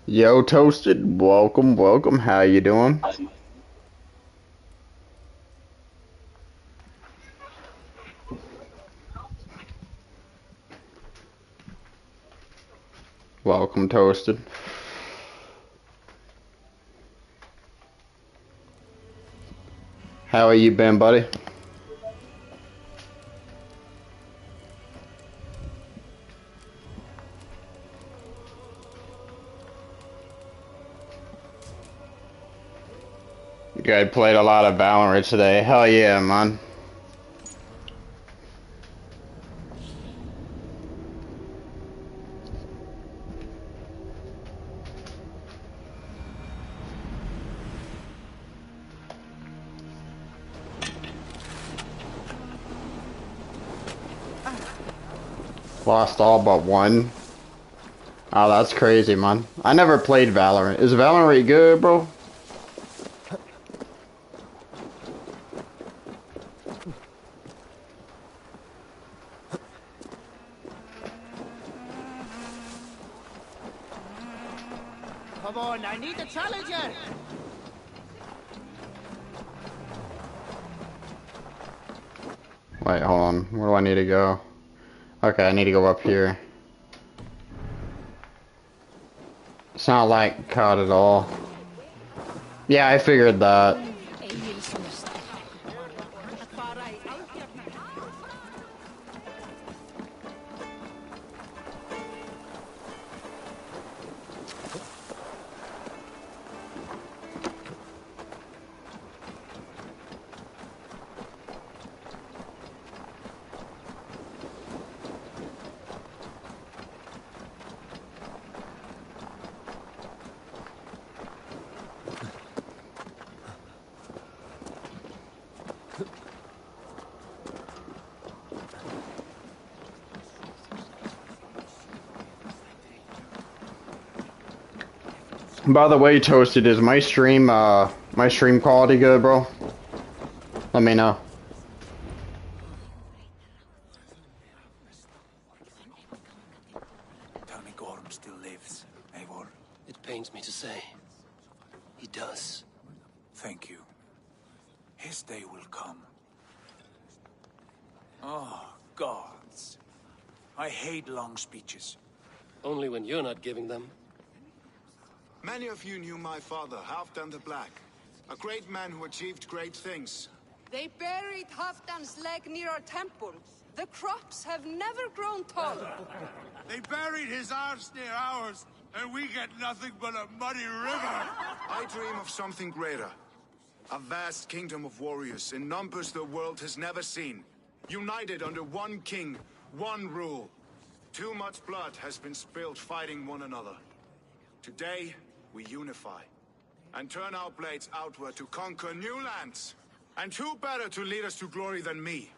Yo, Toasted, welcome, welcome. How you doing? Welcome, Toasted. How you been, buddy? You guys played a lot of Valorant today. Hell yeah, man. Lost all but one. Oh, that's crazy, man. I never played Valorant. Is Valorant good, bro? Come on, I need a challenger! Wait, hold on. Where do I need to go? Okay, I need to go up here. It's not like COD at all. Yeah, I figured that. By the way, Toasted, is my stream quality good, bro? Let me know. Tell me Gorm still lives, Eivor. It pains me to say. He does. Thank you. His day will come. Oh, gods. I hate long speeches. Only when you're not giving them. Many of you knew my father, Halfdan the Black. A great man who achieved great things. They buried Halfdan's leg near our temple. The crops have never grown taller. They buried his arse near ours, and we get nothing but a muddy river. I dream of something greater. A vast kingdom of warriors in numbers the world has never seen. United under one king, one rule. Too much blood has been spilled fighting one another. Today, we unify and turn our blades outward to conquer new lands. And who better to lead us to glory than me?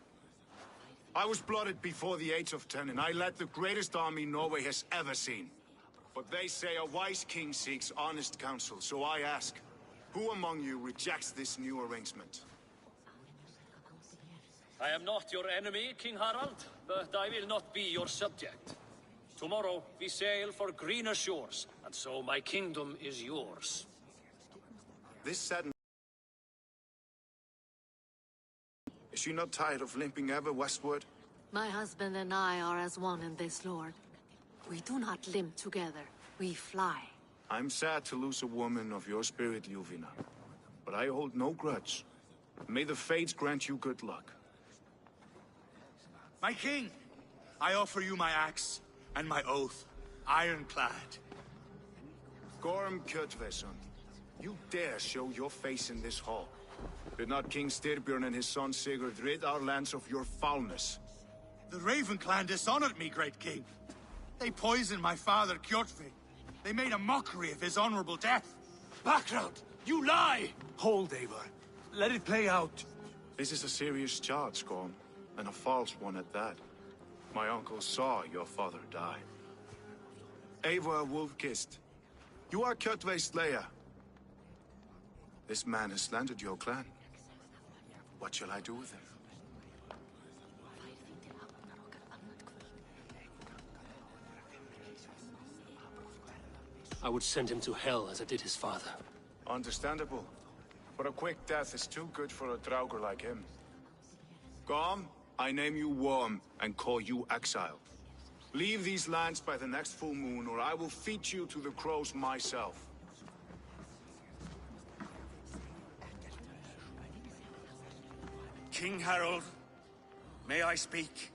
I was blooded before the age of 10, and I led the greatest army Norway has ever seen. But they say a wise king seeks honest counsel, so I ask, who among you rejects this new arrangement? I am not your enemy, King Harald, but I will not be your subject. Tomorrow we sail for greener shores, and so my kingdom is yours. This sadden... Is she not tired of limping ever westward? My husband and I are as one in this, Lord. We do not limp together. We fly. I'm sad to lose a woman of your spirit, Yuvina. But I hold no grudge. May the fates grant you good luck. My king, I offer you my axe and my oath, ironclad. Gorm Kjotveson, you dare show your face in this hall. Did not King Styrbjörn and his son Sigurd rid our lands of your foulness? The Raven clan dishonored me, great king. They poisoned my father, Kjotve. They made a mockery of his honorable death. Background! You lie! Hold, Eivor. Let it play out. This is a serious charge, Gorm, and a false one at that. My uncle saw your father die. Eivor Wolf-Kissed, you are Kjotve's slayer. This man has slandered your clan. What shall I do with him? I would send him to hell as I did his father. Understandable. But a quick death is too good for a Draugr like him. Gorm, I name you Worm and call you exile. Leave these lands by the next full moon, or I will feed you to the crows myself. King Harold, may I speak?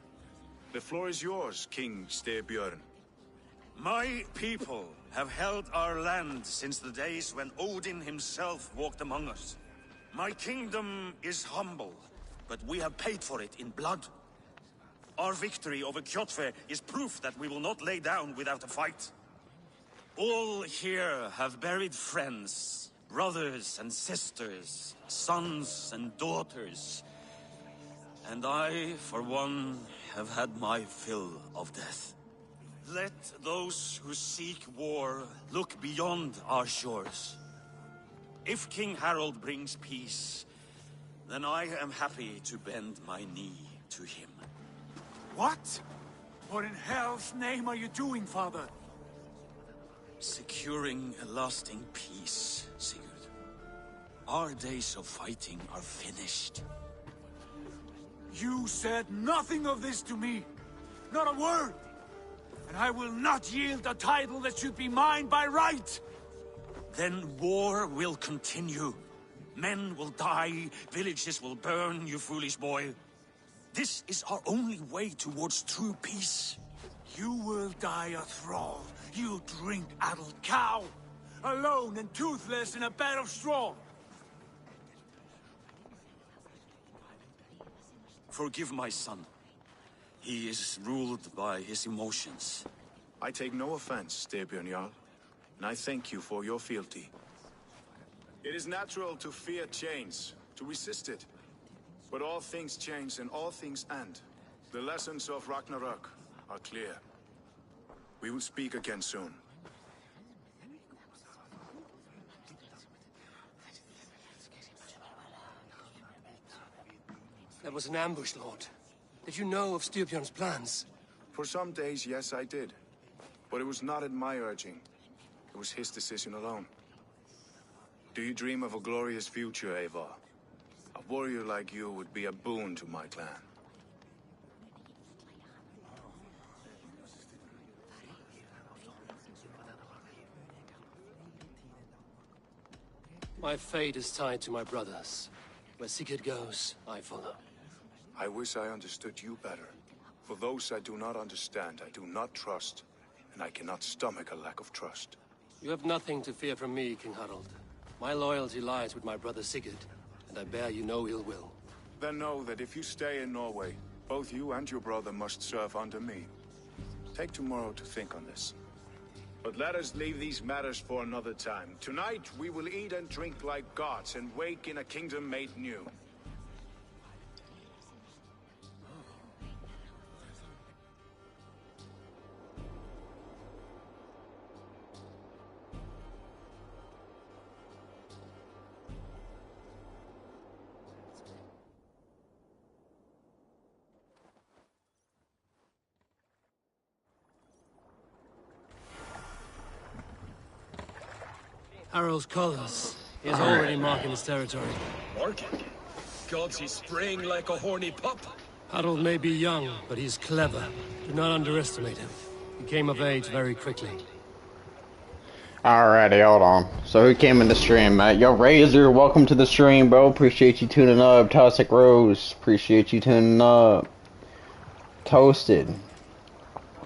The floor is yours, King Styrbjörn. My people have held our land since the days when Odin himself walked among us. My kingdom is humble, but we have paid for it in blood. Our victory over Kjotve is proof that we will not lay down without a fight. All here have buried friends, brothers and sisters, sons and daughters. And I, for one, have had my fill of death. Let those who seek war look beyond our shores. If King Harold brings peace, then I am happy to bend my knee to him. What? What in hell's name are you doing, father? Securing a lasting peace, Sigurd. Our days of fighting are finished. You said nothing of this to me. Not a word. And I will not yield a title that should be mine by right. Then war will continue. Men will die, villages will burn, you foolish boy. This is our only way towards true peace. You will die a thrall. You drink-addled cow. Alone and toothless in a bed of straw. Forgive my son. He is ruled by his emotions. I take no offense, Styrbjörn Jarl, and I thank you for your fealty. It is natural to fear change, to resist it. But all things change and all things end. The lessons of Ragnarok are clear. We will speak again soon. That was an ambush, Lord. Did you know of Styrbjörn's plans? For some days, yes, I did. But it was not at my urging. It was his decision alone. Do you dream of a glorious future, Eivor? A warrior like you would be a boon to my clan. My fate is tied to my brothers. Where Sigurd goes, I follow. I wish I understood you better. For those I do not understand, I do not trust, and I cannot stomach a lack of trust. You have nothing to fear from me, King Harold. My loyalty lies with my brother Sigurd, and I bear you no ill will. Then know that if you stay in Norway, both you and your brother must serve under me. Take tomorrow to think on this. But let us leave these matters for another time. Tonight, we will eat and drink like gods and wake in a kingdom made new. Harald's colors. He is already marking his territory. Marking? Gods, he's spraying like a horny pup. Harold may be young, but he's clever. Do not underestimate him. He came of age very quickly. Alrighty, hold on. So who came in the stream, Matt? Yo, Razor, welcome to the stream, bro. Appreciate you tuning up. Toxic Rose, appreciate you tuning up. Toasted.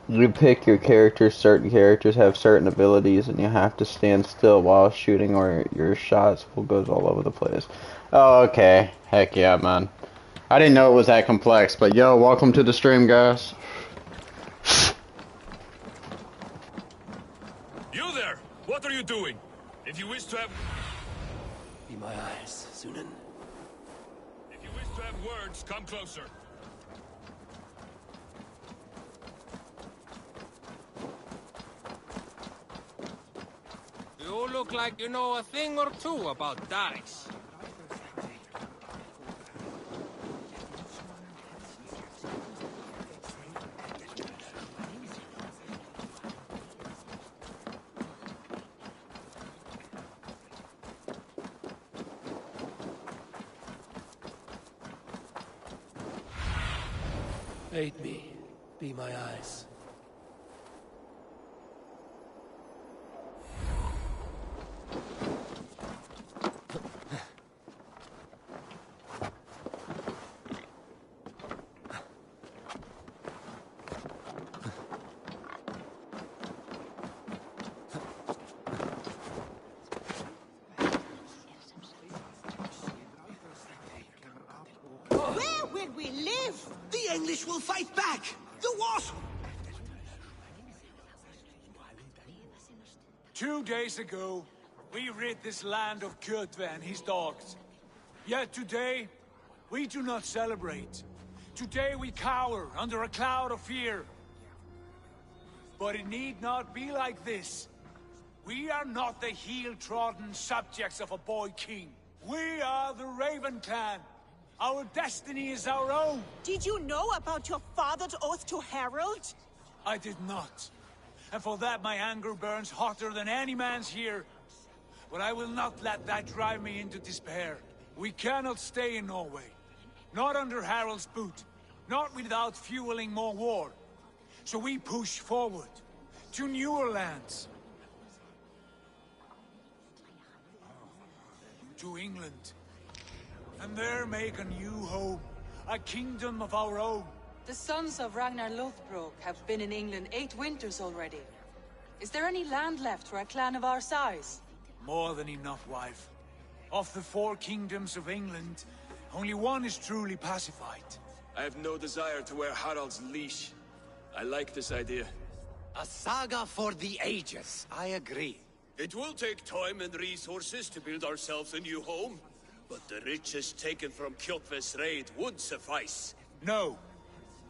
You pick your characters. Certain characters have certain abilities, and you have to stand still while shooting, or your shots will go all over the place. Oh, okay. Heck yeah, man. I didn't know it was that complex, but yo, welcome to the stream, guys. You there! What are you doing? If you wish to have... Be my eyes, Sunan. If you wish to have words, come closer. You look like you know a thing or two about dice. Aid me. Be my eyes. Where will we live? The English will fight back! The what? 2 days ago, we rid this land of Kjotve and his dogs. Yet today, we do not celebrate. Today we cower under a cloud of fear. But it need not be like this. We are not the heel-trodden subjects of a boy king. We are the Raven clan. Our destiny is our own. Did you know about your father's oath to Harold? I did not. And for that my anger burns hotter than any man's here. But I will not let that drive me into despair. We cannot stay in Norway. Not under Harald's boot. Not without fueling more war. So we push forward. To newer lands. To England. And there make a new home. A kingdom of our own. The sons of Ragnar Lothbrok have been in England 8 winters already. Is there any land left for a clan of our size? More than enough, wife. Of the 4 kingdoms of England, only one is truly pacified. I have no desire to wear Harald's leash. I like this idea. A saga for the ages, I agree. It will take time and resources to build ourselves a new home, but the riches taken from Kjotve's raid would suffice. No.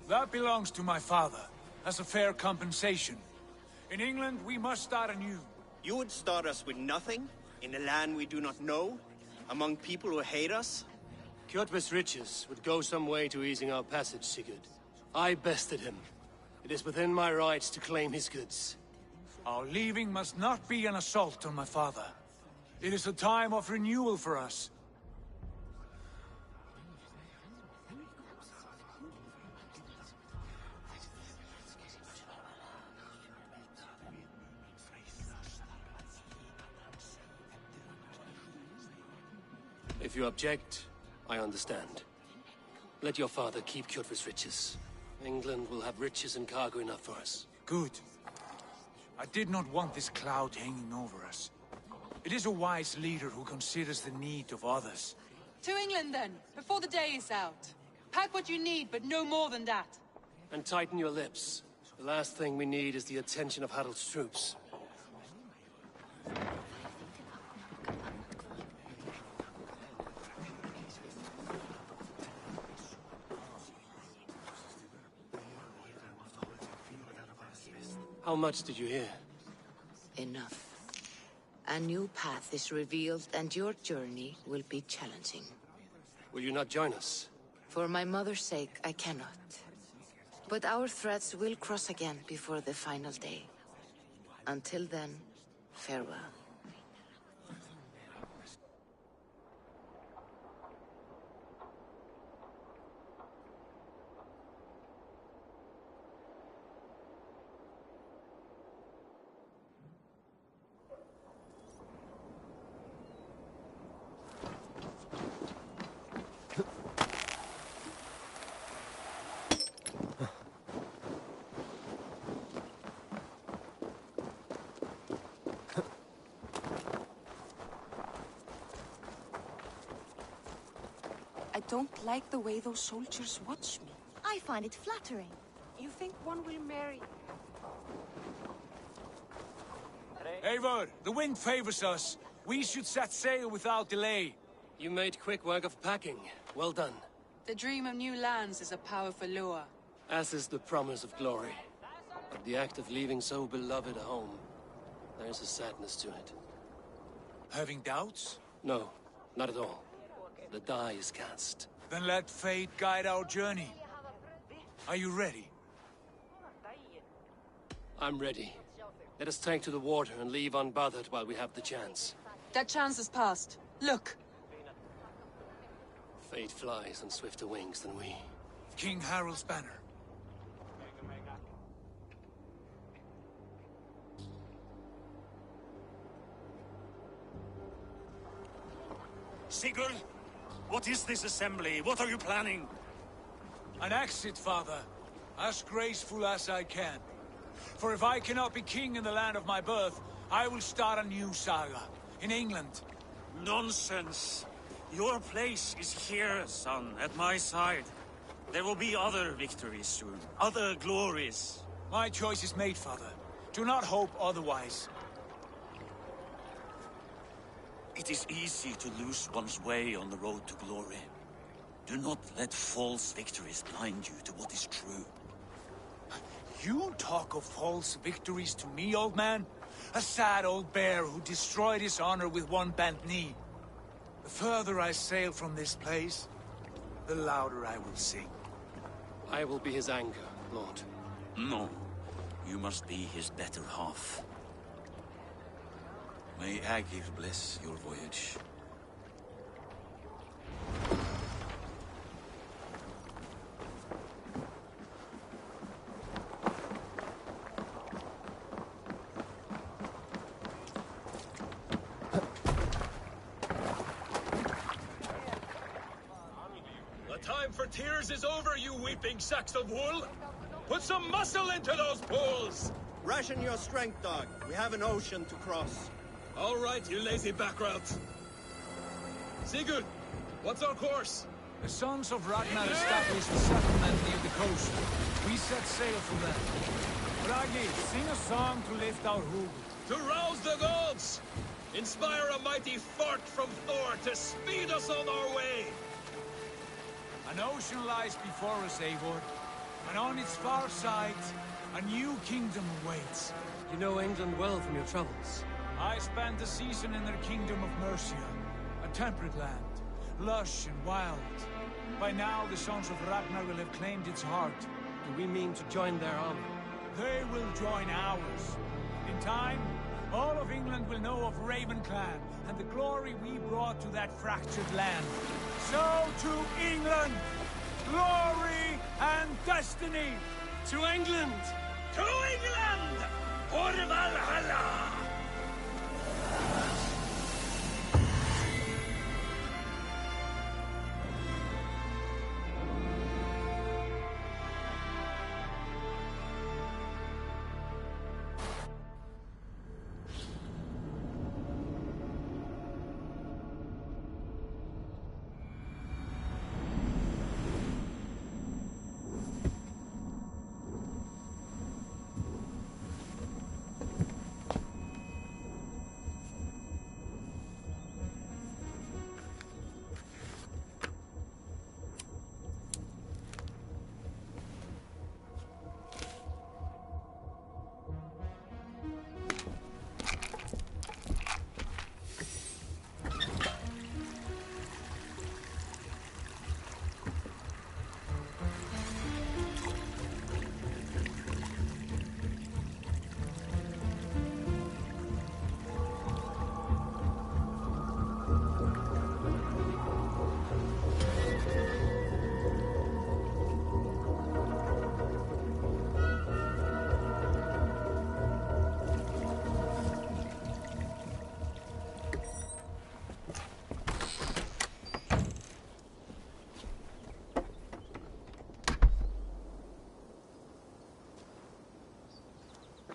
That belongs to my father, as a fair compensation. In England, we must start anew. You would start us with nothing? In a land we do not know? Among people who hate us? Kjotve's riches would go some way to easing our passage, Sigurd. I bested him. It is within my rights to claim his goods. Our leaving must not be an assault on my father. It is a time of renewal for us. If you object, I understand. Let your father keep Kjotve's riches. England will have riches and cargo enough for us. Good. I did not want this cloud hanging over us. It is a wise leader who considers the need of others. To England then, before the day is out. Pack what you need, but no more than that. And tighten your lips. The last thing we need is the attention of Harald's troops. How much did you hear? Enough. A new path is revealed and your journey will be challenging. Will you not join us? For my mother's sake, I cannot. But our threads will cross again before the final day. Until then, farewell. I don't like the way those soldiers watch me. I find it flattering. You think one will marry? Eivor, the wind favors us. We should set sail without delay. You made quick work of packing. Well done. The dream of new lands is a powerful lure. As is the promise of glory. But the act of leaving so beloved a home, there's a sadness to it. Having doubts? No, not at all. The die is cast. Then let fate guide our journey. Are you ready? I'm ready. Let us take to the water and leave unbothered while we have the chance. That chance is past. Look! Fate flies on swifter wings than we. King Harald's banner. Sigurd, what is this assembly? What are you planning? An exit, father. As graceful as I can. For if I cannot be king in the land of my birth, I will start a new saga. In England. Nonsense. Your place is here, son, at my side. There will be other victories soon. Other glories. My choice is made, father. Do not hope otherwise. It is easy to lose one's way on the road to glory. Do not let false victories blind you to what is true. You talk of false victories to me, old man? A sad old bear who destroyed his honor with one bent knee. The further I sail from this place, the louder I will sing. I will be his anger, Lord. No. You must be his better half. May Agir bless your voyage. The time for tears is over, you weeping sacks of wool! Put some muscle into those bulls! Ration your strength, dog. We have an ocean to cross. All right, you lazy backroutes. Sigurd, what's our course? The sons of Ragnar established a settlement near the coast. We set sail for them. Bragi, sing a song to lift our hood. To rouse the gods! Inspire a mighty fart from Thor to speed us on our way! An ocean lies before us, Eivor. And on its far side, a new kingdom awaits. You know England well from your travels. I spent a season in their kingdom of Mercia. A temperate land, lush and wild. By now, the sons of Ragnar will have claimed its heart. Do we mean to join their army? They will join ours. In time, all of England will know of Raven Clan and the glory we brought to that fractured land. So to England! Glory and destiny! To England! To England! For Valhalla!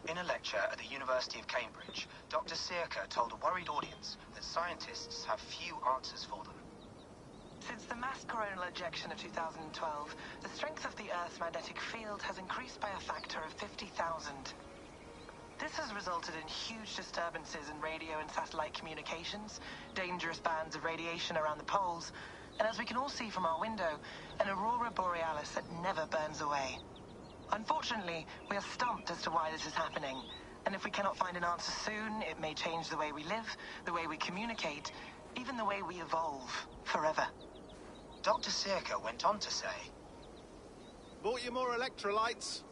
In a lecture at the University of Cambridge, Dr. Searca told a worried audience that scientists have few answers for them. Since the mass coronal ejection of 2012, the strength of the Earth's magnetic field has increased by a factor of 50,000. This has resulted in huge disturbances in radio and satellite communications, dangerous bands of radiation around the poles, and as we can all see from our window, an aurora borealis that never burns away. Unfortunately, we are stumped as to why this is happening, and if we cannot find an answer soon, it may change the way we live, the way we communicate, even the way we evolve, forever. Dr. Searca went on to say, "Bought you more electrolytes?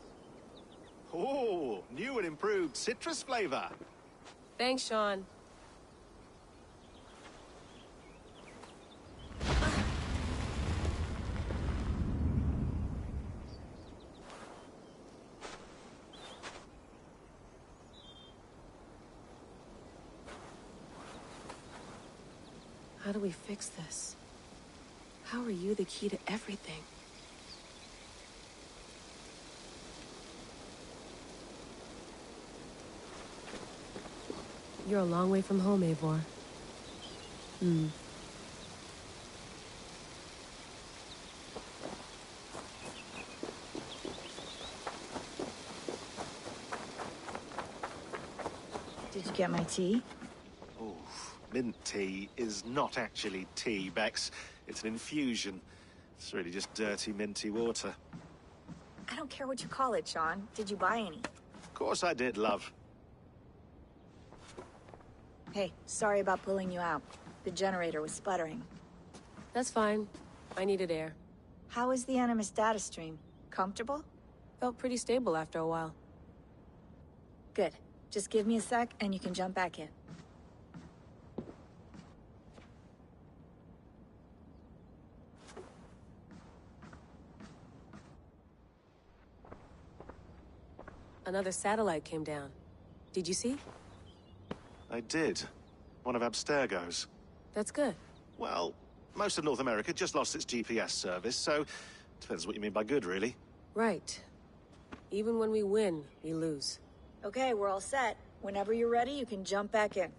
Oh, new and improved citrus flavor." Thanks, Sean. How do we fix this? How are you the key to everything? You're a long way from home, Eivor. Did you get my tea? Oh, mint tea is not actually tea, Bex. It's an infusion. It's really just dirty, minty water. I don't care what you call it, Sean. Did you buy any? Of course I did, love. Hey, sorry about pulling you out. The generator was sputtering. That's fine. I needed air. How is the Animus data stream? Comfortable? Felt pretty stable after a while. Good. Just give me a sec and you can jump back in. Another satellite came down. Did you see? I did. One of Abstergo's. That's good. Well, most of North America just lost its GPS service, so depends what you mean by good, really. Right. Even when we win, we lose. Okay, we're all set. Whenever you're ready, you can jump back in.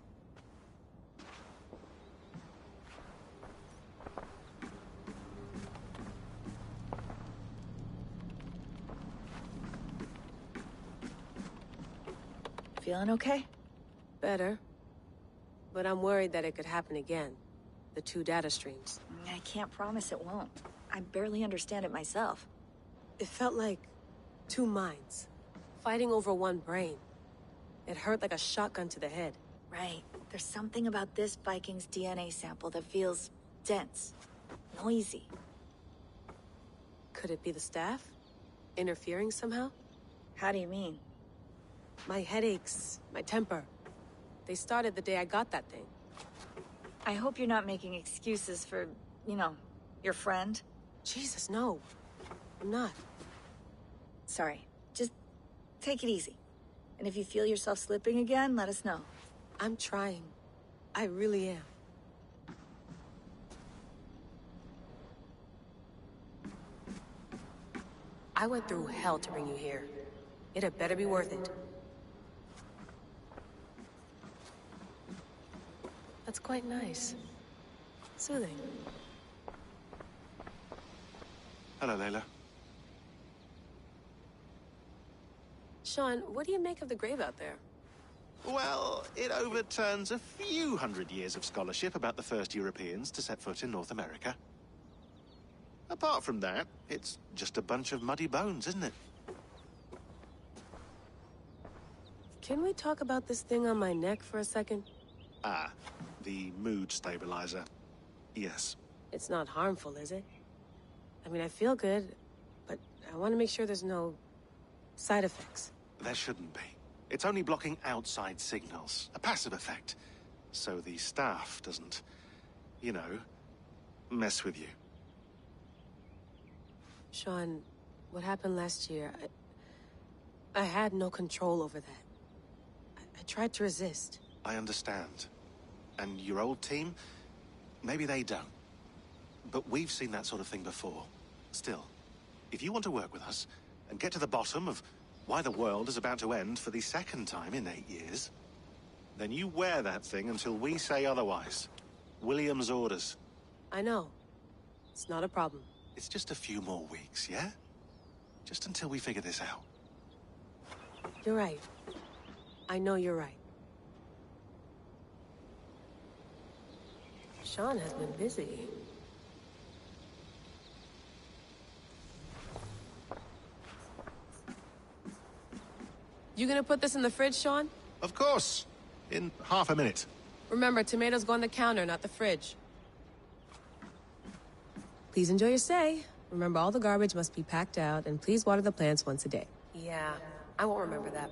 Feeling okay? Better. But I'm worried that it could happen again. The two data streams. I can't promise it won't. I barely understand it myself. It felt like two minds, fighting over one brain. It hurt like a shotgun to the head. Right. There's something about this Viking's DNA sample that feels dense, noisy. Could it be the staff? Interfering somehow? How do you mean? My headaches, my temper. They started the day I got that thing. I hope you're not making excuses for, you know, your friend. Jesus, no. I'm not. Sorry. Just take it easy. And if you feel yourself slipping again, let us know. I'm trying. I really am. I went through hell to bring you here. It had better be worth it. That's quite nice. Soothing. Hello, Layla. Sean, what do you make of the grave out there? Well, it overturns a few hundred years of scholarship about the first Europeans to set foot in North America. Apart from that, it's just a bunch of muddy bones, isn't it? Can we talk about this thing on my neck for a second? Ah, the mood stabilizer. Yes. It's not harmful, is it? I mean, I feel good, but I want to make sure there's no side effects. There shouldn't be. It's only blocking outside signals, a passive effect. So the staff doesn't, you know, mess with you. Sean, what happened last year, I had no control over that. I tried to resist. I understand. And your old team, maybe they don't. But we've seen that sort of thing before. Still, if you want to work with us and get to the bottom of why the world is about to end for the second time in 8 years, then you wear that thing until we say otherwise. William's orders. I know. It's not a problem. It's just a few more weeks, yeah? Just until we figure this out. You're right. I know you're right. Sean has been busy. You gonna put this in the fridge, Sean? Of course. In half a minute. Remember, tomatoes go on the counter, not the fridge. Please enjoy your stay. Remember, all the garbage must be packed out, and please water the plants once a day. Yeah, I won't remember that.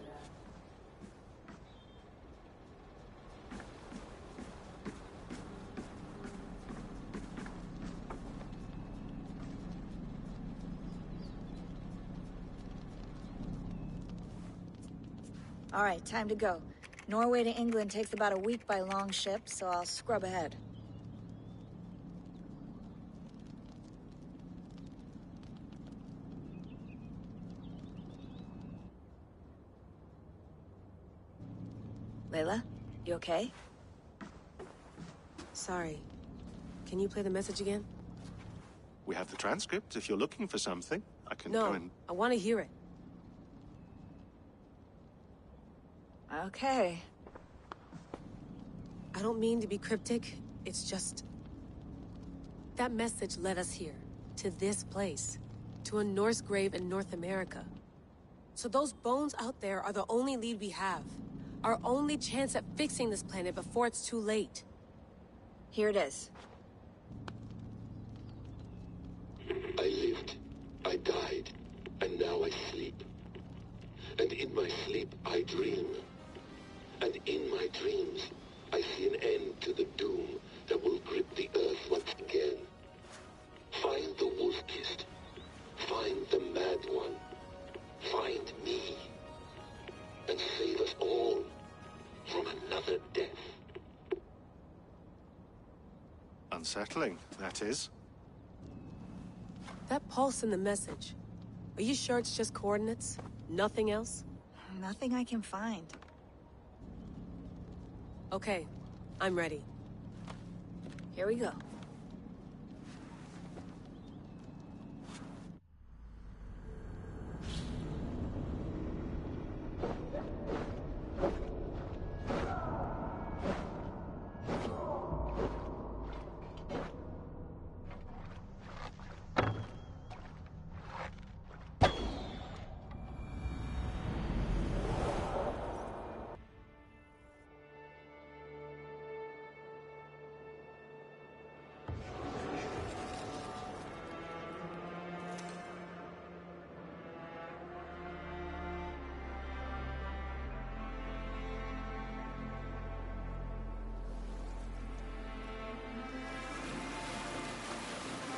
All right, time to go. Norway to England takes about a week by long ship, so I'll scrub ahead. Layla, you okay? Sorry. Can you play the message again? We have the transcript. If you're looking for something, I can go and... No, I want to hear it. Okay. I don't mean to be cryptic. It's just... that message led us here. To this place. To a Norse grave in North America. So those bones out there are the only lead we have. Our only chance at fixing this planet before it's too late. Here it is. I lived, I died, and now I sleep. And in my sleep I dream. And in my dreams, I see an end to the doom that will grip the earth once again. Find the wolf-kissed. Find the mad one. Find me. And save us all from another death. Unsettling, that is. That pulse in the message. Are you sure it's just coordinates? Nothing else? Nothing I can find. Okay, I'm ready. Here we go.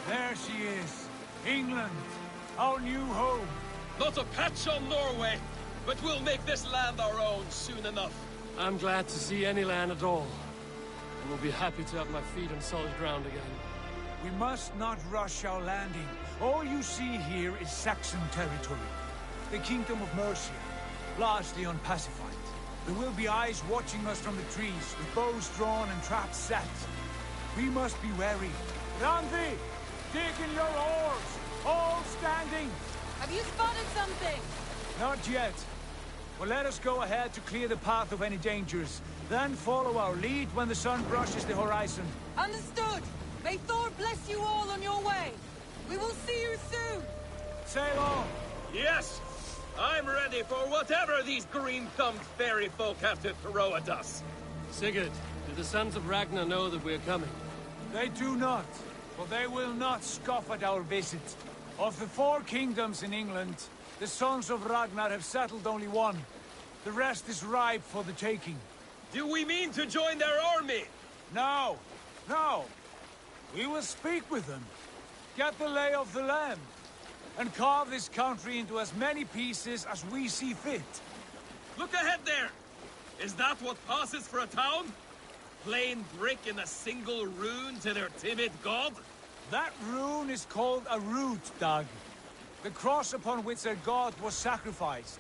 There she is. England. Our new home. Not a patch on Norway, but we'll make this land our own soon enough. I'm glad to see any land at all. And will be happy to have my feet on solid ground again. We must not rush our landing. All you see here is Saxon territory. The Kingdom of Mercia, largely unpacified. There will be eyes watching us from the trees, with bows drawn and traps set. We must be wary. Randi! Dig in your oars! All standing! Have you spotted something? Not yet. Well, let us go ahead to clear the path of any dangers. Then follow our lead when the sun brushes the horizon. Understood! May Thor bless you all on your way! We will see you soon! Sail on! Yes! I'm ready for whatever these green-thumbed fairy folk have to throw at us. Sigurd, do the sons of Ragnar know that we're coming? They do not. For they will not scoff at our visit. Of the 4 kingdoms in England, the sons of Ragnar have settled only one. The rest is ripe for the taking. Do we mean to join their army? No. No. We will speak with them. Get the lay of the land. And carve this country into as many pieces as we see fit. Look ahead there! Is that what passes for a town? Plain brick in a single rune to their timid god? That rune is called a root, Doug. The cross upon which their god was sacrificed.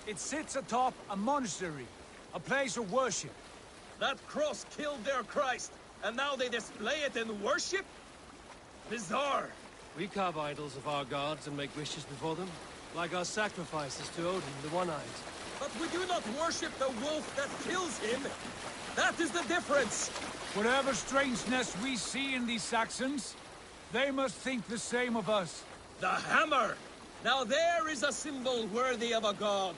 It sits atop a monastery, a place of worship. That cross killed their Christ, and now they display it in worship? Bizarre. We carve idols of our gods and make wishes before them, like our sacrifices to Odin, the One-Eyed. But we do not worship the wolf that kills him. That is the difference. Whatever strangeness we see in these Saxons, they must think the same of us. The hammer! Now there is a symbol worthy of a god.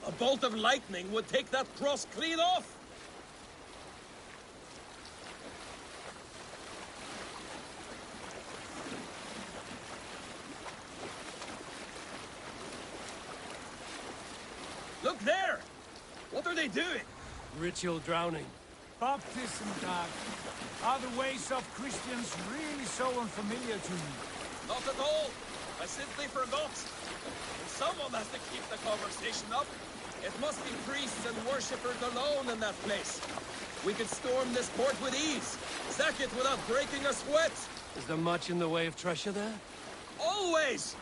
A bolt of lightning would take that cross clean off. Look there! What are they doing? Ritual drowning. Baptism, Doug. Are the ways of Christians really so unfamiliar to you? Not at all. I simply forgot. And someone has to keep the conversation up. It must be priests and worshippers alone in that place. We could storm this port with ease. Sack it without breaking a sweat. Is there much in the way of treasure there? Always!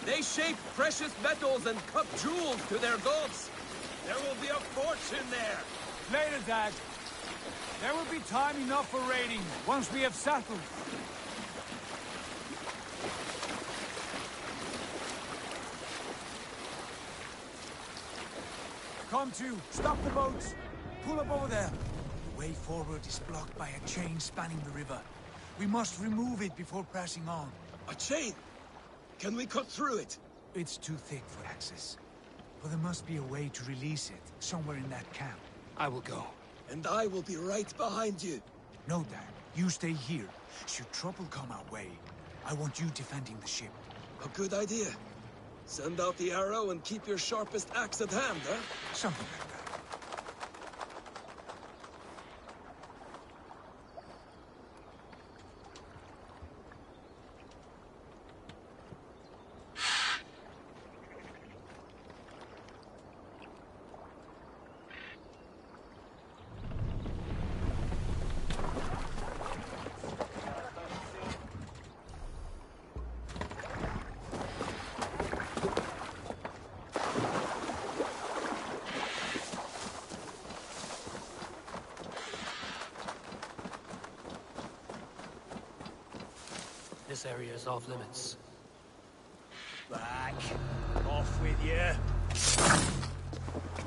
They shape precious metals and cut jewels to their gods. There will be a fortune there. Later, Dad. There will be time enough for raiding once we have settled. Come to, stop the boats. Pull up over there. The way forward is blocked by a chain spanning the river. We must remove it before pressing on. A chain? Can we cut through it? It's too thick for access. But there must be a way to release it, somewhere in that camp. I will go. And I will be right behind you. No, Dad. You stay here. Should trouble come our way, I want you defending the ship. A good idea. Send out the arrow and keep your sharpest axe at hand, huh? Something like that. This area is off limits. Back. Off with you.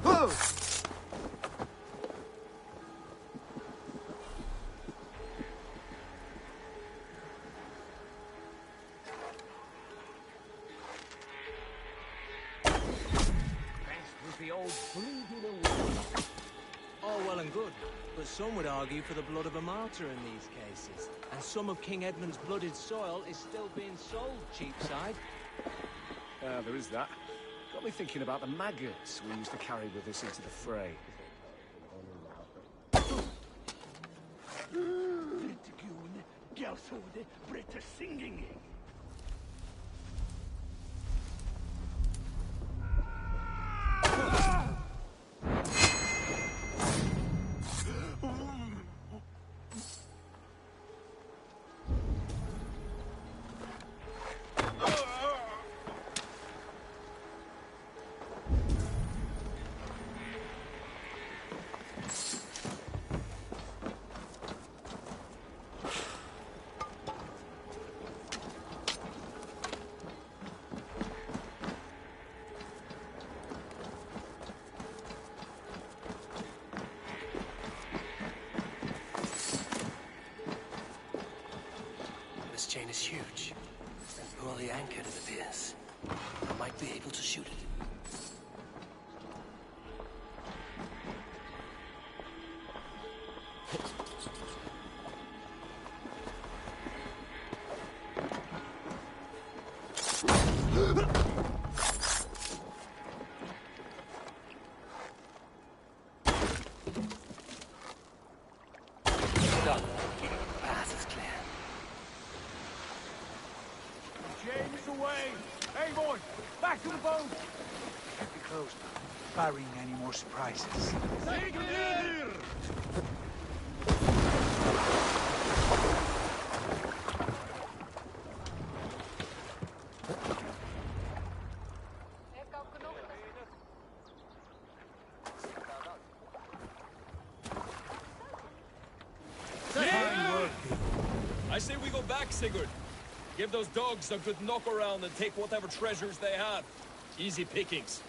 Whoa! The old bleeding away. All well and good, but some would argue for the blood of a martyr in these cases. And some of King Edmund's blooded soil is still being sold cheapside. There is that. Got me thinking about the maggots we used to carry with us into the fray. This chain is huge and poorly anchored, it appears. I might be able to shoot it. Done. Path is clear. Chain is away! Hey, boy! Back to the boat! Can't be close, barring any more surprises. I say we go back, Sigurd. Give those dogs a good knock around and take whatever treasures they have. Easy pickings.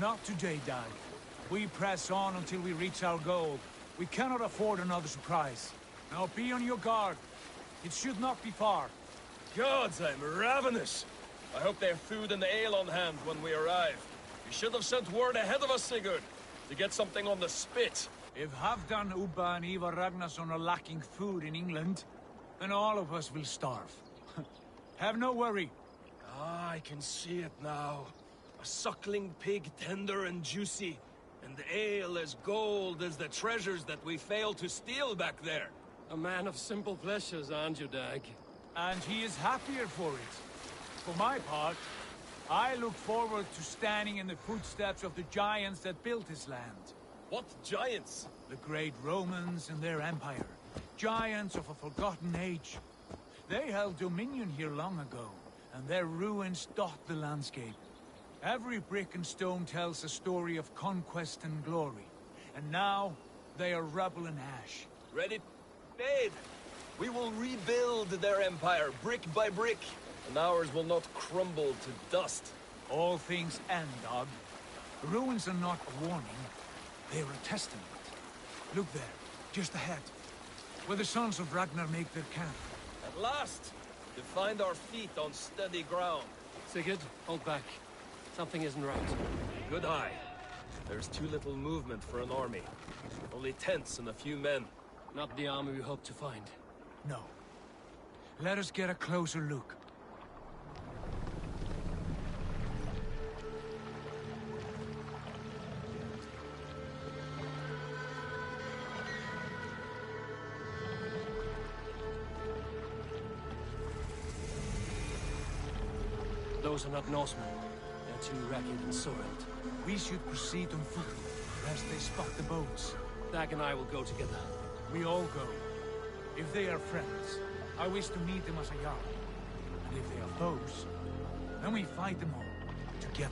Not today, Dad. We press on until we reach our goal. We cannot afford another surprise. Now be on your guard. It should not be far. Gods, I'm ravenous. I hope they have food and ale on hand when we arrive. You should have sent word ahead of us, Sigurd, to get something on the spit. If Halfdan, Ubba and Ivar Ragnarsson are lacking food in England, then all of us will starve. Have no worry. Ah, I can see it now. A suckling pig, tender and juicy. And the ale as gold as the treasures that we failed to steal back there. A man of simple pleasures, aren't you, Dag? And he is happier for it. For my part, I look forward to standing in the footsteps of the giants that built this land. What giants? The great Romans and their empire. Giants of a forgotten age. They held dominion here long ago, and their ruins dot the landscape. Every brick and stone tells a story of conquest and glory. And now, They are rubble and ash. Ready? Made! We will rebuild their empire brick by brick, and ours will not crumble to dust. All things end, Dog. The ruins are not a warning, they are a testament. Look there, just ahead, where the sons of Ragnar make their camp. At last! To find our feet on steady ground. Sigurd, hold back. Something isn't right. Good eye. There's too little movement for an army. Only tents and a few men. Not the army we hope to find. No. Let us get a closer look. Those are not Norsemen. They're too ragged and soiled. We should proceed on foot, lest they spot the boats. Dag and I will go together. We all go. If they are friends, I wish to meet them as a Jarl. And if they are foes, then we fight them all, together.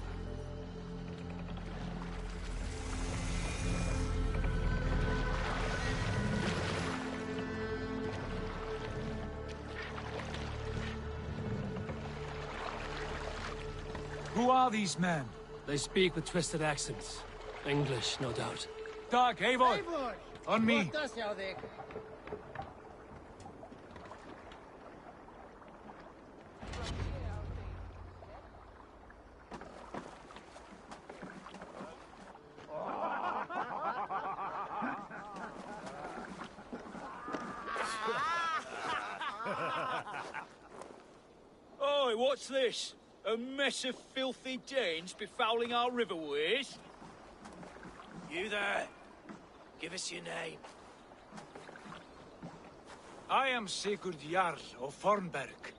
Who are these men? They speak with twisted accents. English, no doubt. Dag, Eivor! On me! Oi, what's this? A mess of filthy Danes befouling our riverways? You there. Give us your name. I am Sigurd Jarl of Fornberg.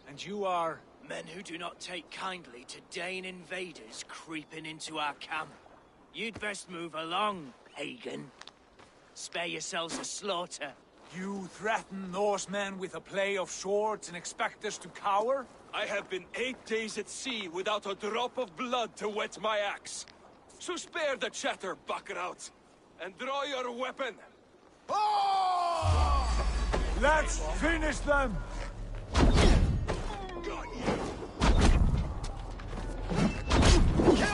And you are... Men who do not take kindly to Dane invaders creeping into our camp. You'd best move along, pagan. Spare yourselves a slaughter. You threaten Norsemen with a play of swords and expect us to cower? I have been 8 days at sea without a drop of blood to wet my axe. So spare the chatter, Buckerout, and draw your weapon. Oh! Let's finish them! Kill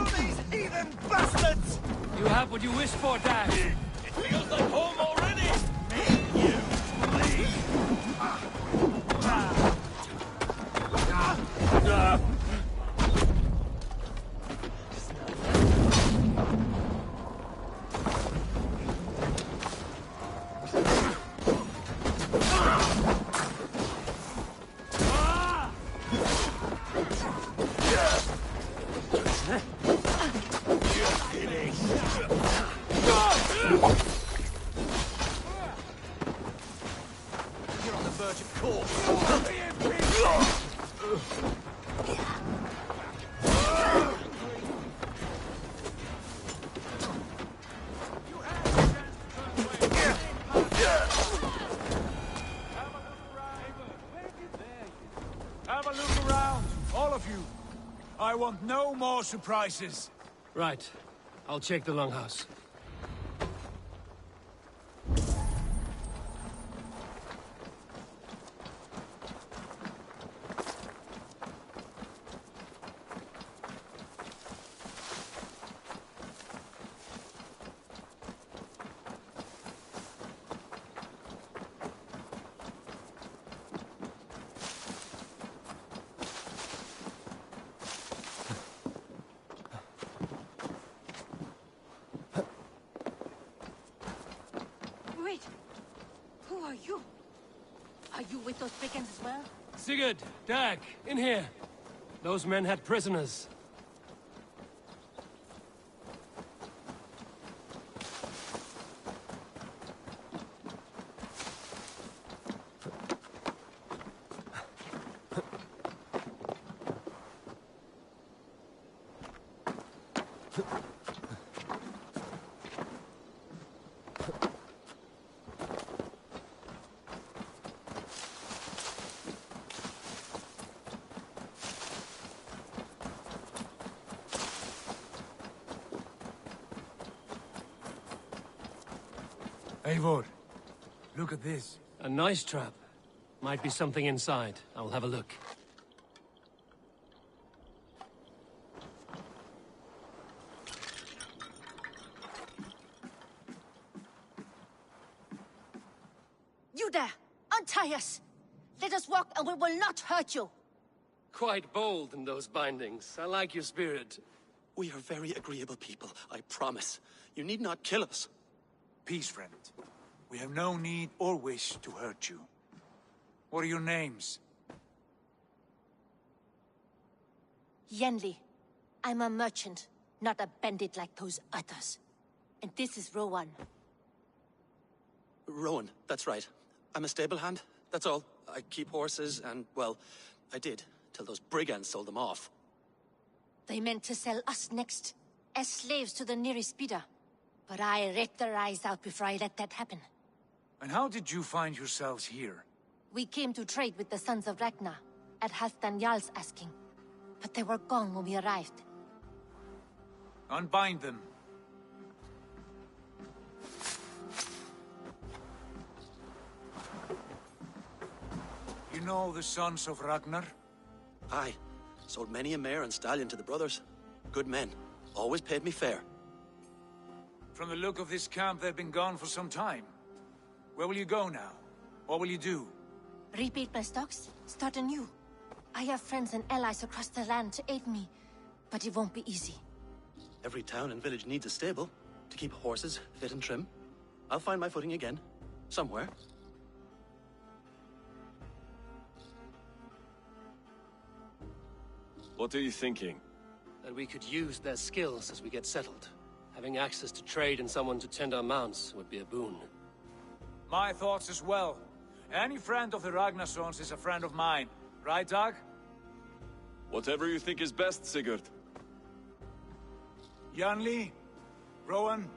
these heathen bastards! You have what you wished for, Dag. It feels like home already! You're on the verge of corpse. Have a look around, all of you. I want no more surprises. Right. I'll check the longhouse. Wait! Who are you? Are you with those brigands as well? Sigurd, Dag, in here. Those men had prisoners. Eivor, look at this. A nice trap. Might be something inside. I'll have a look. You there! Untie us! Let us walk and we will not hurt you! Quite bold in those bindings. I like your spirit. We are very agreeable people, I promise. You need not kill us. Peace, friend. We have no need or wish to hurt you. What are your names? Yenli. I'm a merchant, not a bandit like those others. And this is Rowan. Rowan, that's right. I'm a stable hand, that's all. I keep horses and, well, I did, till those brigands sold them off. They meant to sell us next, as slaves to the nearest bidder. But I ripped their eyes out before I let that happen. And how did you find yourselves here? We came to trade with the Sons of Ragnar, at Halfdan Jarl's asking. But they were gone when we arrived. Unbind them. You know the Sons of Ragnar? Aye. Sold many a mare and stallion to the brothers. Good men. Always paid me fair. From the look of this camp, they've been gone for some time. Where will you go now? What will you do? Rebuild my stocks, start anew. I have friends and allies across the land to aid me, but it won't be easy. Every town and village needs a stable to keep horses fit and trim. I'll find my footing again, somewhere. What are you thinking? That we could use their skills as we get settled. Having access to trade and someone to tend our mounts would be a boon. My thoughts as well. Any friend of the Ragnarsons is a friend of mine. Right, Dag? Whatever you think is best, Sigurd. Janli, Rowan,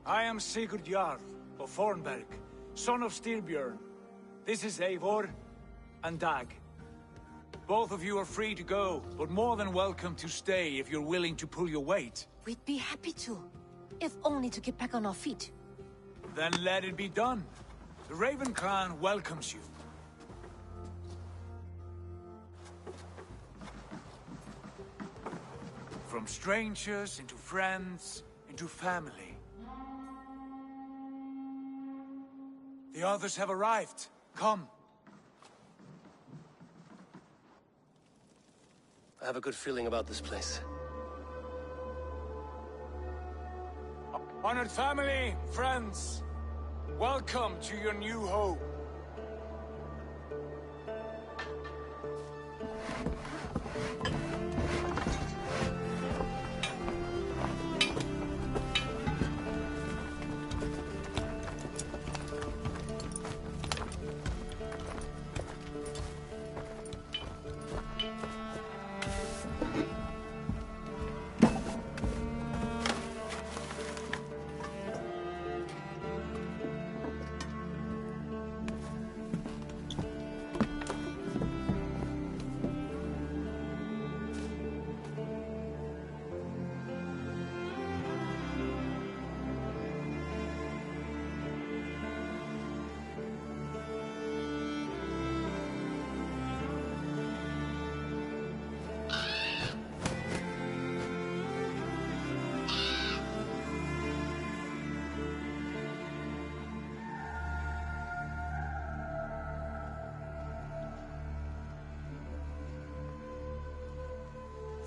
I am Sigurd Jarl of Fornberg, son of Styrbjörn. This is Eivor and Dag. Both of you are free to go, but more than welcome to stay if you're willing to pull your weight. We'd be happy to, if only to get back on our feet. Then let it be done. The Raven clan welcomes you. From strangers, into friends, into family. The others have arrived. Come. I have a good feeling about this place. Honored family, friends, welcome to your new home.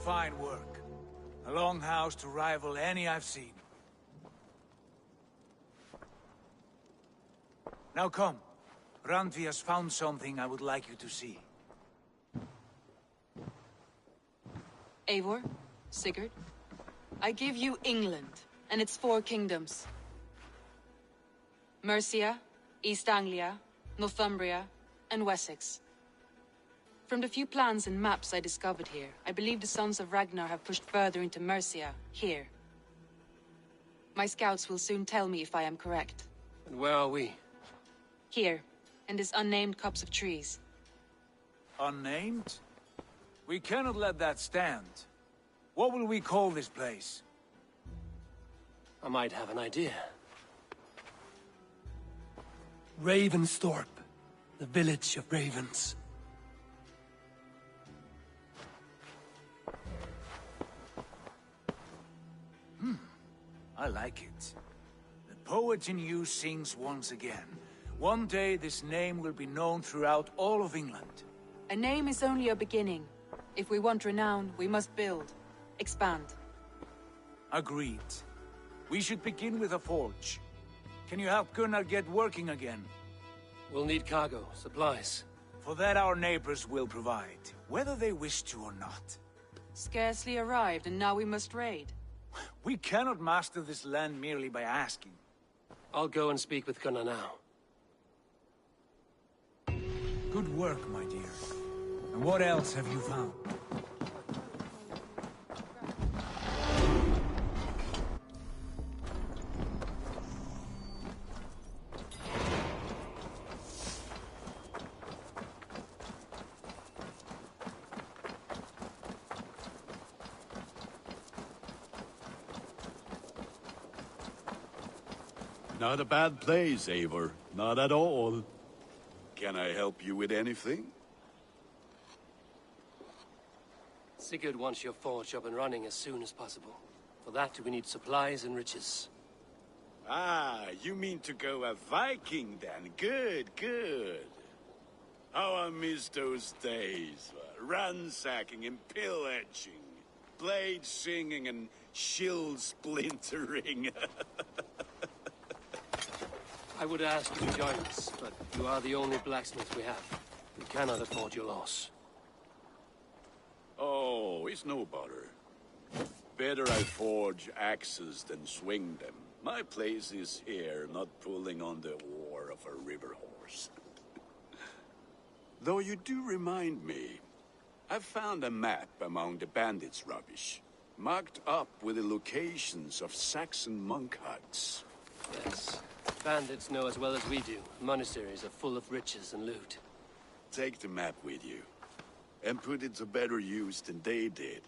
Fine work. A longhouse to rival any I've seen. Now come. Randvi has found something I would like you to see. Eivor, Sigurd, I give you England and its 4 kingdoms. Mercia, East Anglia, Northumbria, and Wessex. From the few plans and maps I discovered here, I believe the Sons of Ragnar have pushed further into Mercia, here. My scouts will soon tell me if I am correct. And where are we? Here, in this unnamed copse of trees. Unnamed? We cannot let that stand. What will we call this place? I might have an idea. Ravensthorpe, the village of ravens. I like it. The poet in you sings once again. One day this name will be known throughout all of England. A name is only a beginning. If we want renown, we must build. Expand. Agreed. We should begin with a forge. Can you help Gunnar get working again? We'll need cargo, supplies. For that our neighbors will provide, whether they wish to or not. Scarcely arrived, and now we must raid. We cannot master this land merely by asking. I'll go and speak with Gunnar now. Good work, my dear. And what else have you found? Not a bad place, Eivor. Not at all. Can I help you with anything? Sigurd wants your forge up and running as soon as possible. For that, we need supplies and riches. Ah, you mean to go a Viking then? Good, good. How I miss those days. Ransacking and pillaging. Blade singing and shield splintering. I would ask you to join us, but you are the only blacksmith we have. We cannot afford your loss. Oh, it's no bother. Better I forge axes than swing them. My place is here, not pulling on the oar of a river horse. Though you do remind me, I found a map among the bandits' rubbish, marked up with the locations of Saxon monk huts. Yes. Bandits know as well as we do. Monasteries are full of riches and loot. Take the map with you, and put it to better use than they did.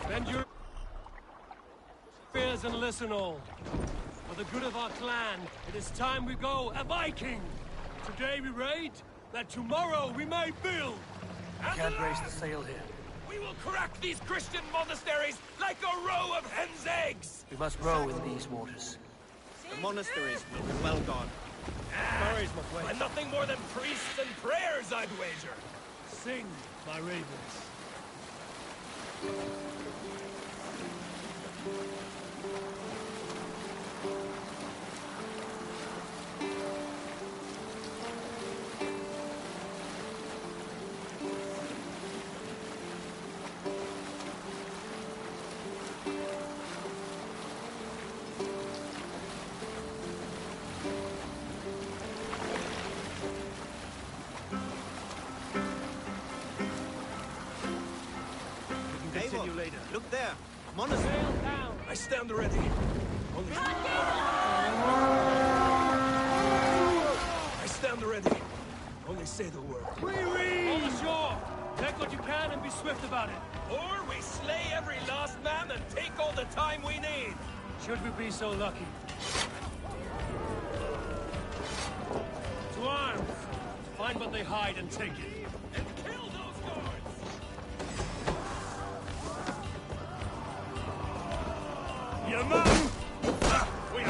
Bend your fears and listen all. For the good of our clan, it is time we go a Viking! Today we raid, that tomorrow we may build! We can't raise the sail here. We will crack these Christian monasteries like a row of hen's eggs! We must row in these waters. The monasteries will be well gone. And nothing more than priests and prayers, I'd wager. Sing, my ravens. stand ready. Only... I stand ready. Only say the word. On the shore! Take what you can and be swift about it. Or we slay every last man and take all the time we need. Should we be so lucky? To arms! Find what they hide and take it. And kill those guards! You man! We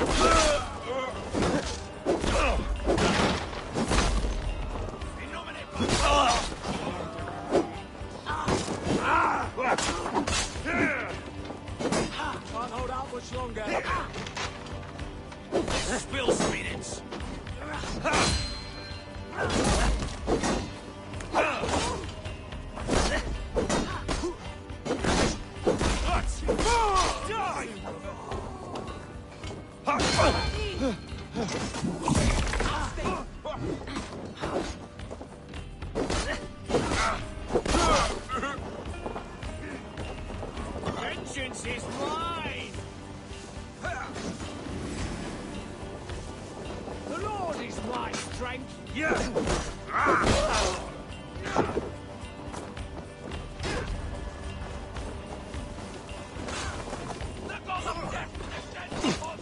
Can't hold out much longer. Spill Swedens! Vengeance is mine! The Lord is my strength. The god of death descends upon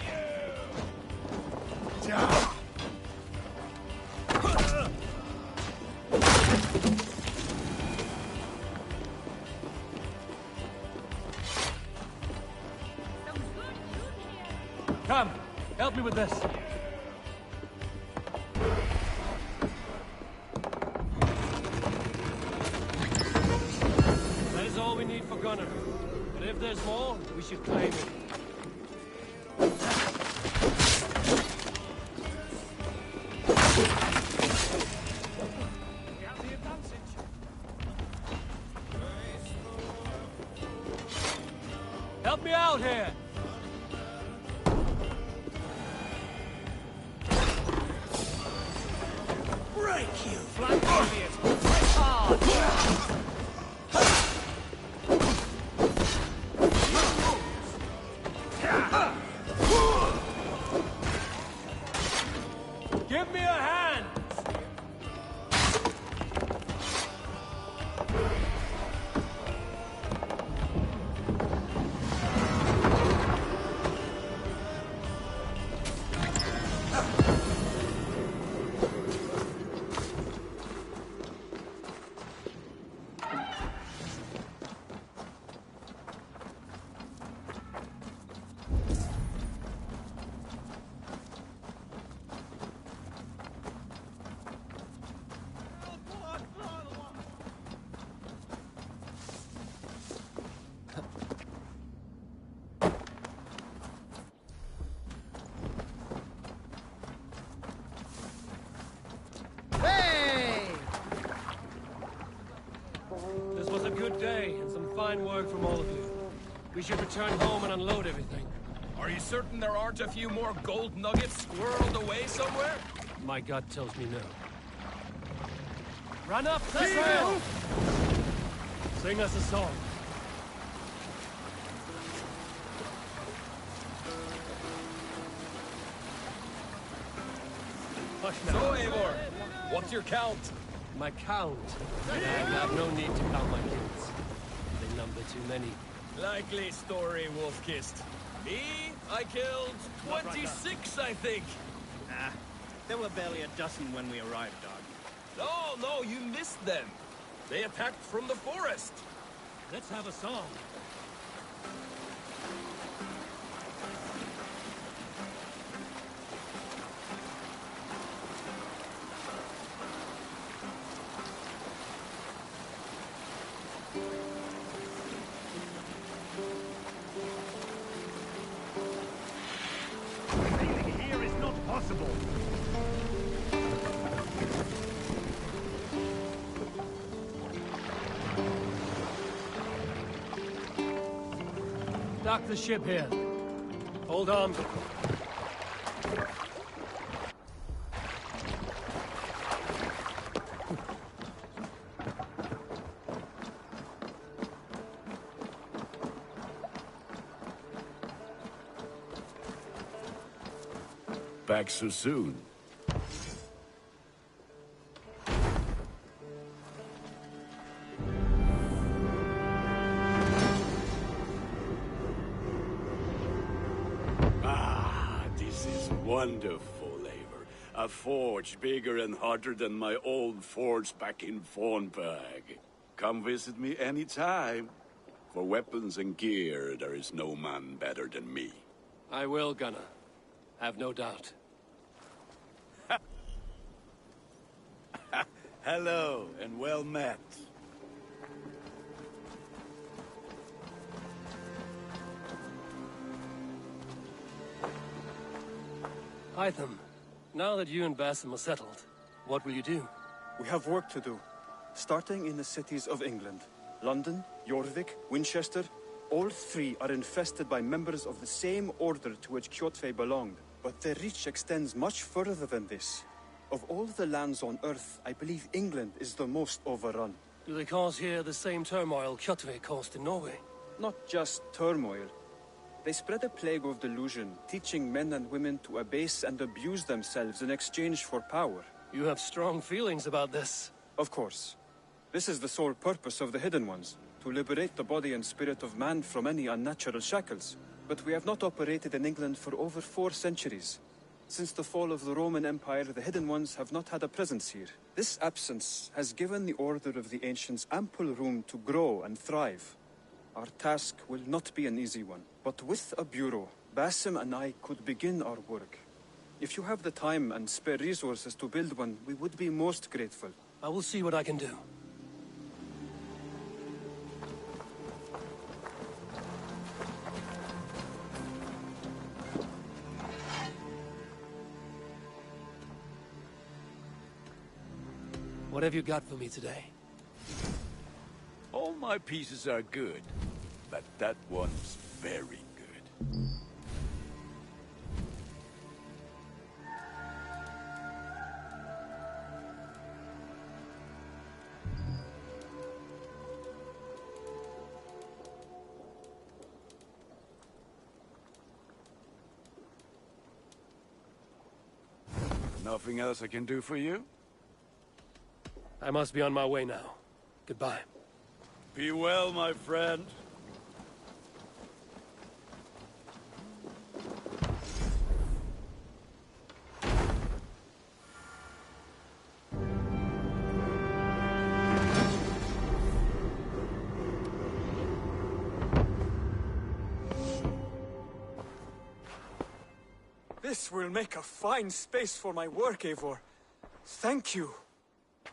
Come, help me with this. That is all we need for Gunner. But if there's more, we should claim it. We have the advantage. Help me out here! Break you, flank idiots! Press hard! Give me a hand! This was a good day, and some fine work from all of you. We should return home and unload everything. Are you certain there aren't a few more gold nuggets squirreled away somewhere? My gut tells me no. Run up the trail! Sing us a song. Hush now. So, Eivor, what's your count? My count? I have no need to count my kids. They number too many. Likely story, Wolf-Kissed. Me, I killed 26, I think. Ah, there were barely a dozen when we arrived, Dog. No, you missed them. They attacked from the forest. Let's have a song. Sailing here is not possible. Dock the ship here. Hold on. back so soon. Ah, this is wonderful, Eivor. A forge bigger and hotter than my old forge back in Fornburg. Come visit me anytime. For weapons and gear, there is no man better than me. I will, Gunnar. Have no doubt. Hello, and well met. Hytham, now that you and Basim are settled, what will you do? We have work to do, starting in the cities of England. London, Jorvik, Winchester, all three are infested by members of the same order to which Kjotve belonged. But their reach extends much further than this. Of all the lands on Earth, I believe England is the most overrun. Do they cause here the same turmoil Kjotve caused in Norway? Not just turmoil. They spread a plague of delusion, teaching men and women to abase and abuse themselves in exchange for power. You have strong feelings about this. Of course. This is the sole purpose of the Hidden Ones, to liberate the body and spirit of man from any unnatural shackles. But we have not operated in England for over 4 centuries. Since the fall of the Roman Empire, the Hidden Ones have not had a presence here. This absence has given the Order of the Ancients ample room to grow and thrive. Our task will not be an easy one, but with a bureau, Basim and I could begin our work. If you have the time and spare resources to build one, we would be most grateful. I will see what I can do. What have you got for me today? All my pieces are good, but that one's very good. Nothing else I can do for you? I must be on my way now. Goodbye. Be well, my friend. This will make a fine space for my work, Eivor. Thank you.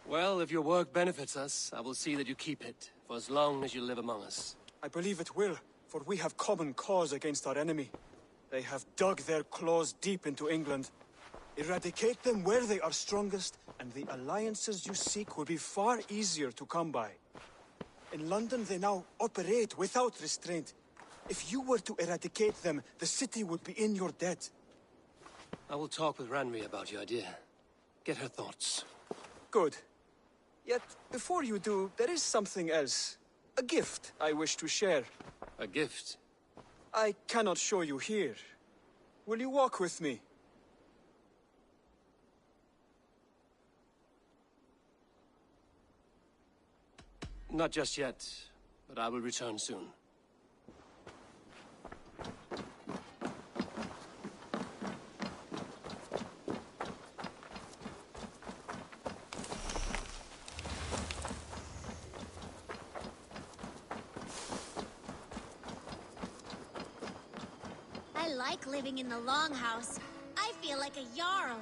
Well, if your work benefits us, I will see that you keep it, for as long as you live among us. I believe it will, for we have common cause against our enemy. They have dug their claws deep into England. Eradicate them where they are strongest, and the alliances you seek will be far easier to come by. In London, they now operate without restraint. If you were to eradicate them, the city would be in your debt. I will talk with Ranvi about your idea. Get her thoughts. Good. Yet, before you do, there is something else. A gift I wish to share. A gift? I cannot show you here. Will you walk with me? Not just yet, but I will return soon. I like living in the Longhouse. I feel like a Jarl.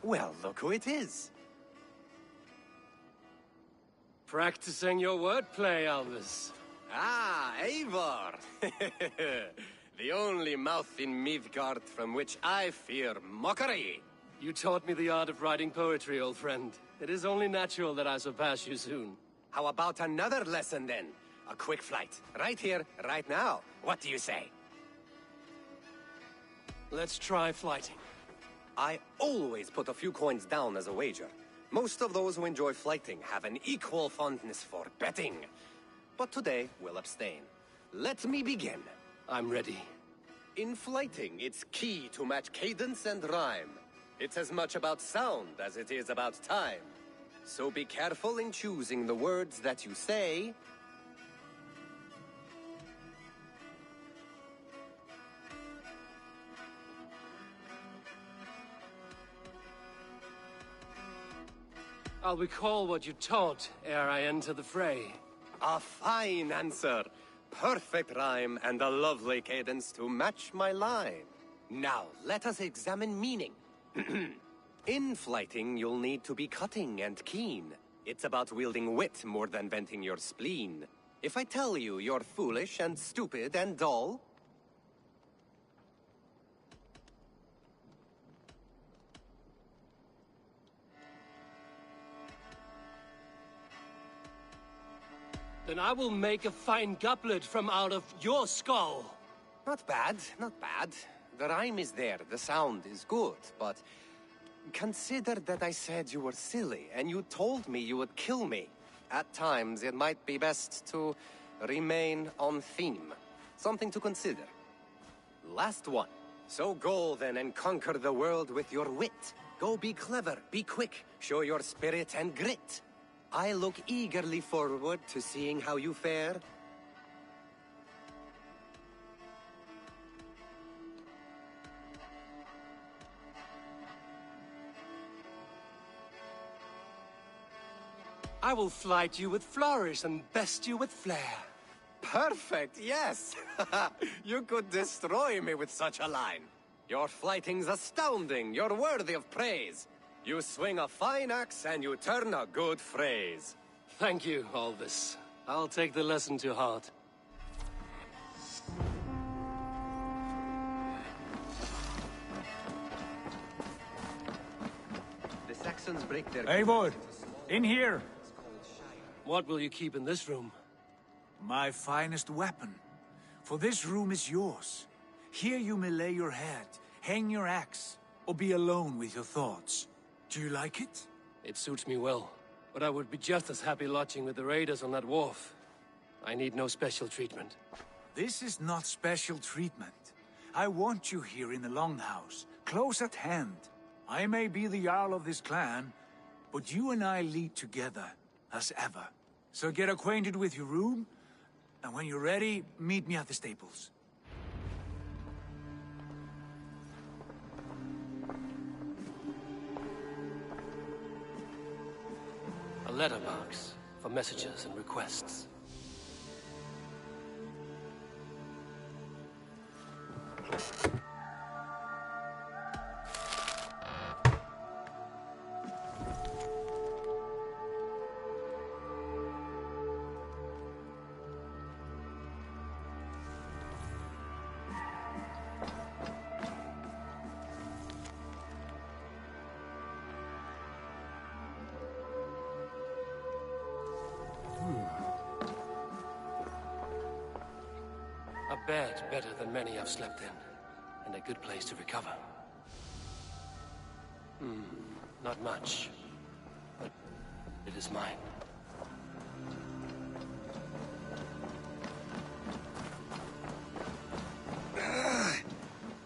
Well, look who it is. Practicing your wordplay, Albus. Ah, Eivor! The only mouth in Midgard from which I fear mockery. You taught me the art of writing poetry, old friend. It is only natural that I surpass you soon. How about another lesson, then? A quick flight. Right here, right now. What do you say? Let's try flighting. I always put a few coins down as a wager. Most of those who enjoy fighting have an equal fondness for betting. But today, we'll abstain. Let me begin. I'm ready. In fighting, it's key to match cadence and rhyme. It's as much about sound as it is about time. So be careful in choosing the words that you say. I'll recall what you taught ere I enter the fray. A fine answer. Perfect rhyme and a lovely cadence to match my line. Now, let us examine meaning. In fighting, you'll need to be cutting and keen. It's about wielding wit more than venting your spleen. If I tell you you're foolish and stupid and dull, then I will make a fine goblet from out of your skull. not bad, not bad. The rhyme is there, the sound is good, but consider that I said you were silly, and you told me you would kill me. At times, it might be best to remain on theme. Something to consider. Last one. So go then and conquer the world with your wit. Go be clever, be quick, show your spirit and grit. I look eagerly forward to seeing how you fare. I will flight you with flourish and best you with flair. Perfect, yes! You could destroy me with such a line. Your flighting's astounding, you're worthy of praise. You swing a fine axe and you turn a good phrase. Thank you, Alvis. I'll take the lesson to heart. The Saxons break their... Eivor! In here! What will you keep in this room? My finest weapon. For this room is yours. Here you may lay your head, hang your axe, or be alone with your thoughts. Do you like it? It suits me well, but I would be just as happy lodging with the raiders on that wharf. I need no special treatment. This is not special treatment. I want you here in the Longhouse, close at hand. I may be the Jarl of this clan, but you and I lead together, as ever. So get acquainted with your room, and when you're ready, meet me at the stables. A letterbox for messages and requests. A bed better than many I've slept in, and a good place to recover. Not much, but it is mine.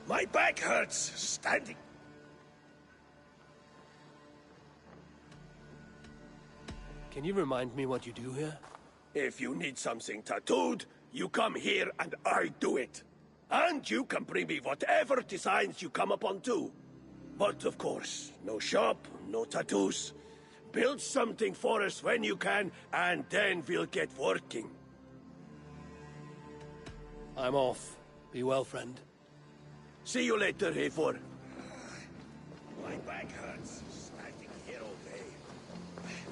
My back hurts, standing. Can you remind me what you do here? If you need something tattooed, you come here and I do it. And you can bring me whatever designs you come upon too. But of course, no shop, no tattoos. Build something for us when you can, and then we'll get working. I'm off. Be well, friend. See you later, Eivor. My back hurts, standing here all day.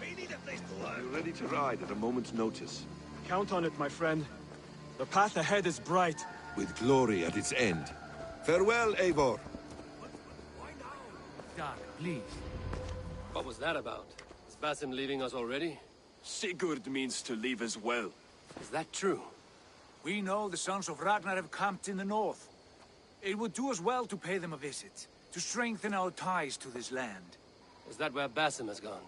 We need a place to learn. We're ready to ride at a moment's notice. Count on it, my friend. The path ahead is bright. With glory at its end. Farewell, Eivor. Dark, please. What was that about? Is Basim leaving us already? Sigurd means to leave as well. Is that true? We know the sons of Ragnar have camped in the north. It would do us well to pay them a visit, to strengthen our ties to this land. Is that where Basim has gone?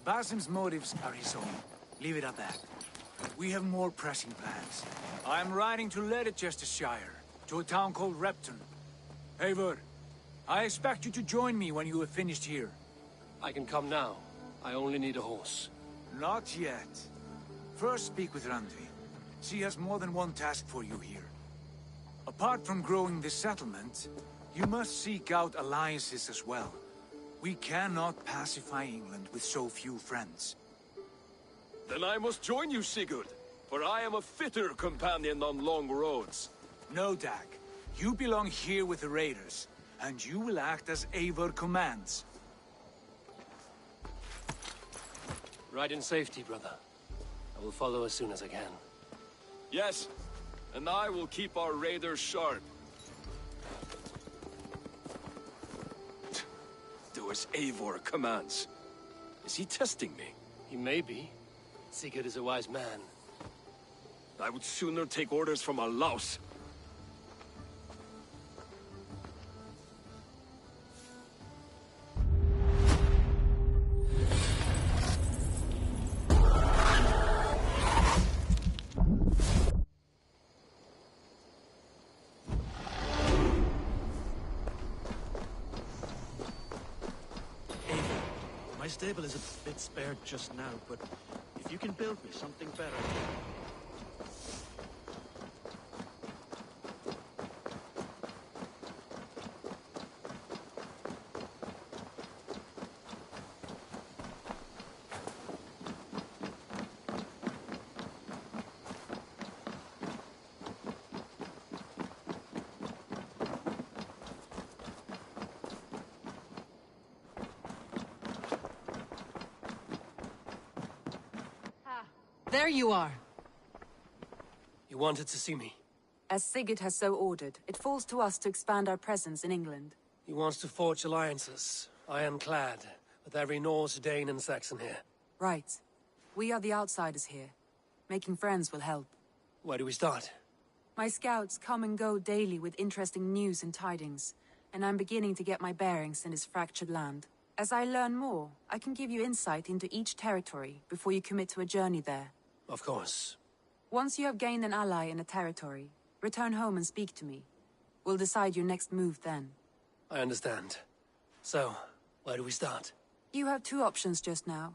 Basim's motives are his own. Leave it at that. We have more pressing plans. I am riding to Leicestershire, to a town called Repton. Eivor, I expect you to join me when you have finished here. I can come now. I only need a horse. Not yet. First speak with Randvi. She has more than one task for you here. Apart from growing this settlement, you must seek out alliances as well. We cannot pacify England with so few friends. Then I must join you, Sigurd, for I am a fitter companion on long roads. No, Dag. You belong here with the raiders, and you will act as Eivor commands. Ride in safety, brother. I will follow as soon as I can. Yes, and I will keep our raiders sharp. Do as Eivor commands. Is he testing me? He may be. Sigurd is a wise man. I would sooner take orders from a louse. My stable is a bit spared just now, but if you can build me something better... There you are. You wanted to see me? As Sigurd has so ordered, it falls to us to expand our presence in England. He wants to forge alliances, ironclad, with every Norse, Dane and Saxon here. Right. We are the outsiders here. Making friends will help. Where do we start? My scouts come and go daily with interesting news and tidings, and I'm beginning to get my bearings in this fractured land. As I learn more, I can give you insight into each territory before you commit to a journey there. Of course. Once you have gained an ally in a territory, return home and speak to me. We'll decide your next move then. I understand. So, where do we start? You have two options just now.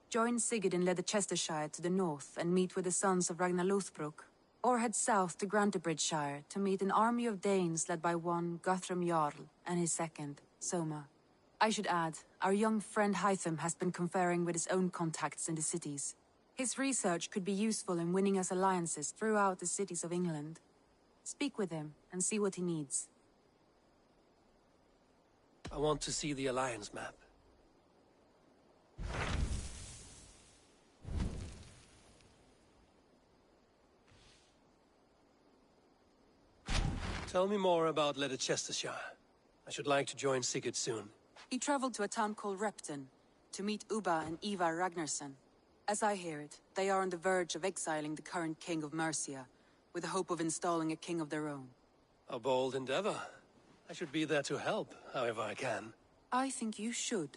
Join Sigurd in Leicestershire to the north and meet with the sons of Ragnar Lothbrok, or head south to Grantebridgeshire to meet an army of Danes led by one Guthrum Jarl and his second, Soma. I should add, our young friend Hytham has been conferring with his own contacts in the cities. His research could be useful in winning us alliances throughout the cities of England. Speak with him and see what he needs. I want to see the alliance map. Tell me more about Leicestershire. I should like to join Sigurd soon. He traveled to a town called Repton to meet Ubba and Ivar Ragnarsson. As I hear it, they are on the verge of exiling the current king of Mercia, with the hope of installing a king of their own. A bold endeavor. I should be there to help, however I can. I think you should.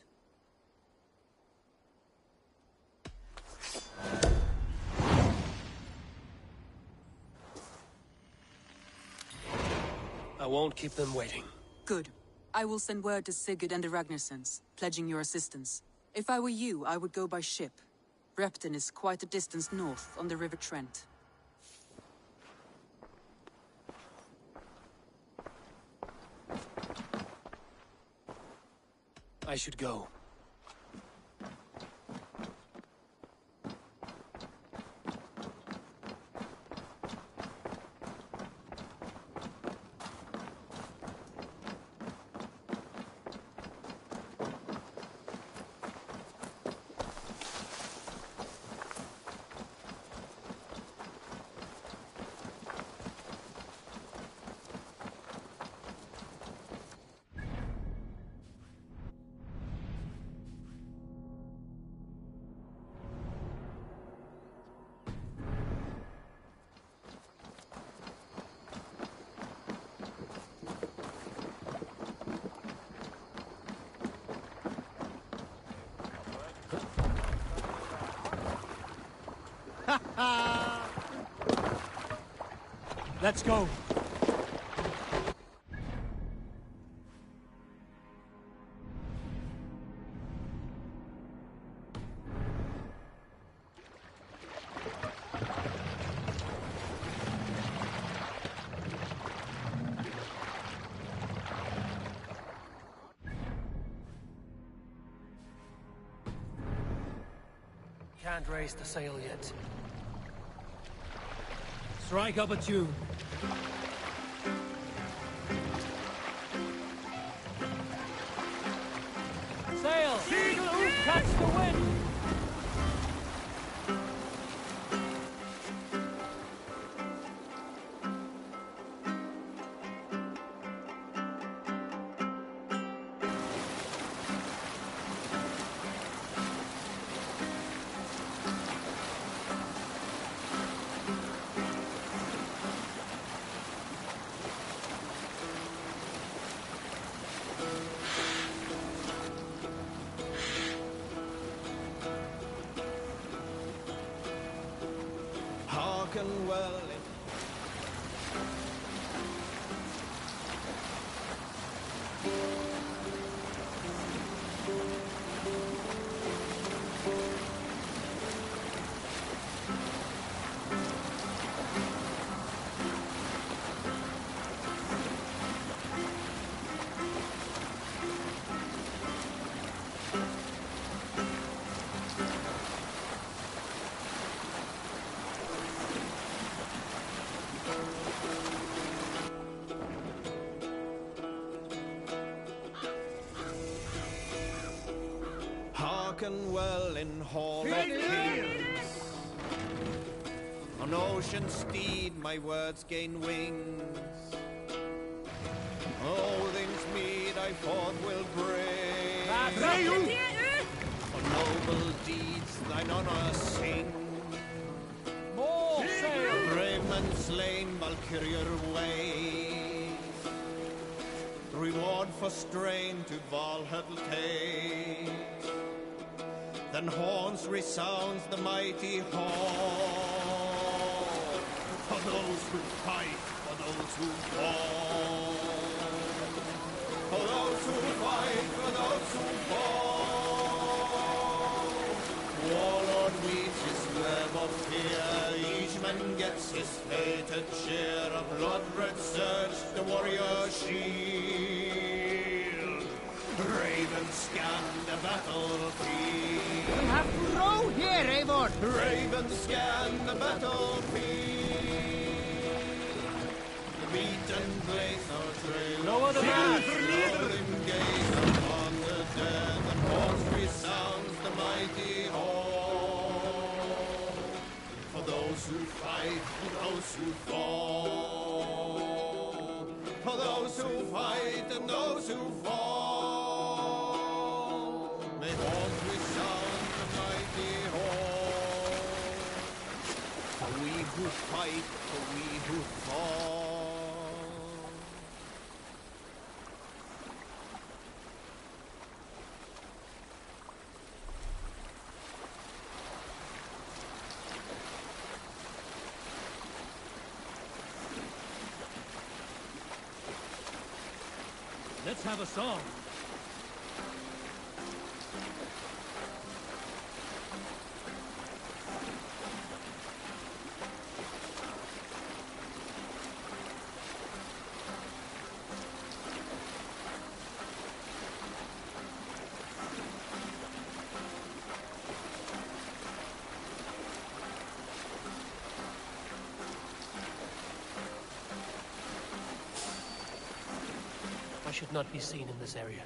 I won't keep them waiting. Good. I will send word to Sigurd and the Ragnarssons, pledging your assistance. If I were you, I would go by ship. Repton is quite a distance north on the River Trent. I should go. Let's go. Can't raise the sail yet. Strike up a tune. Sail! Seagull, catch the wind! Hearken well. Hearken well in Hall of Kings. On ocean steed my words gain wings. Odin's mead I forth will bring. For noble deeds thine honor sing. More sail! Brave men slain Valkyrier ways. Reward for strain to Valhalla take. Then horns resounds the mighty horn. For those who fight, for those who fall. For those who fight, for those who fall. Warlord weeps his web of fear. Each man gets his fated share of blood-red surge, the warrior shield. Ravens scan the battlefield. We have to row here, Eivor! Ravens scan the battlefield. The beaten blaze our trail. No other man! Rolling gaze upon the dead, and horns resounds the mighty horn. For those who fight, for those who fall. For those who fight and those who fall. May horns resound the mighty horn. For we who fight, for we who fall. Let's have a song. I should not be seen in this area.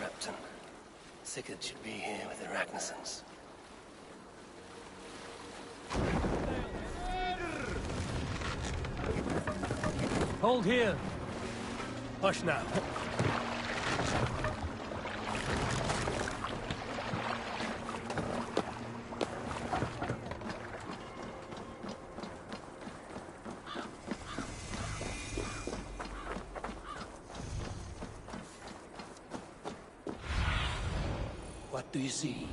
Repton. Sigurd should be here with the Ragnarsons. Hold here. Hush now. What do you see?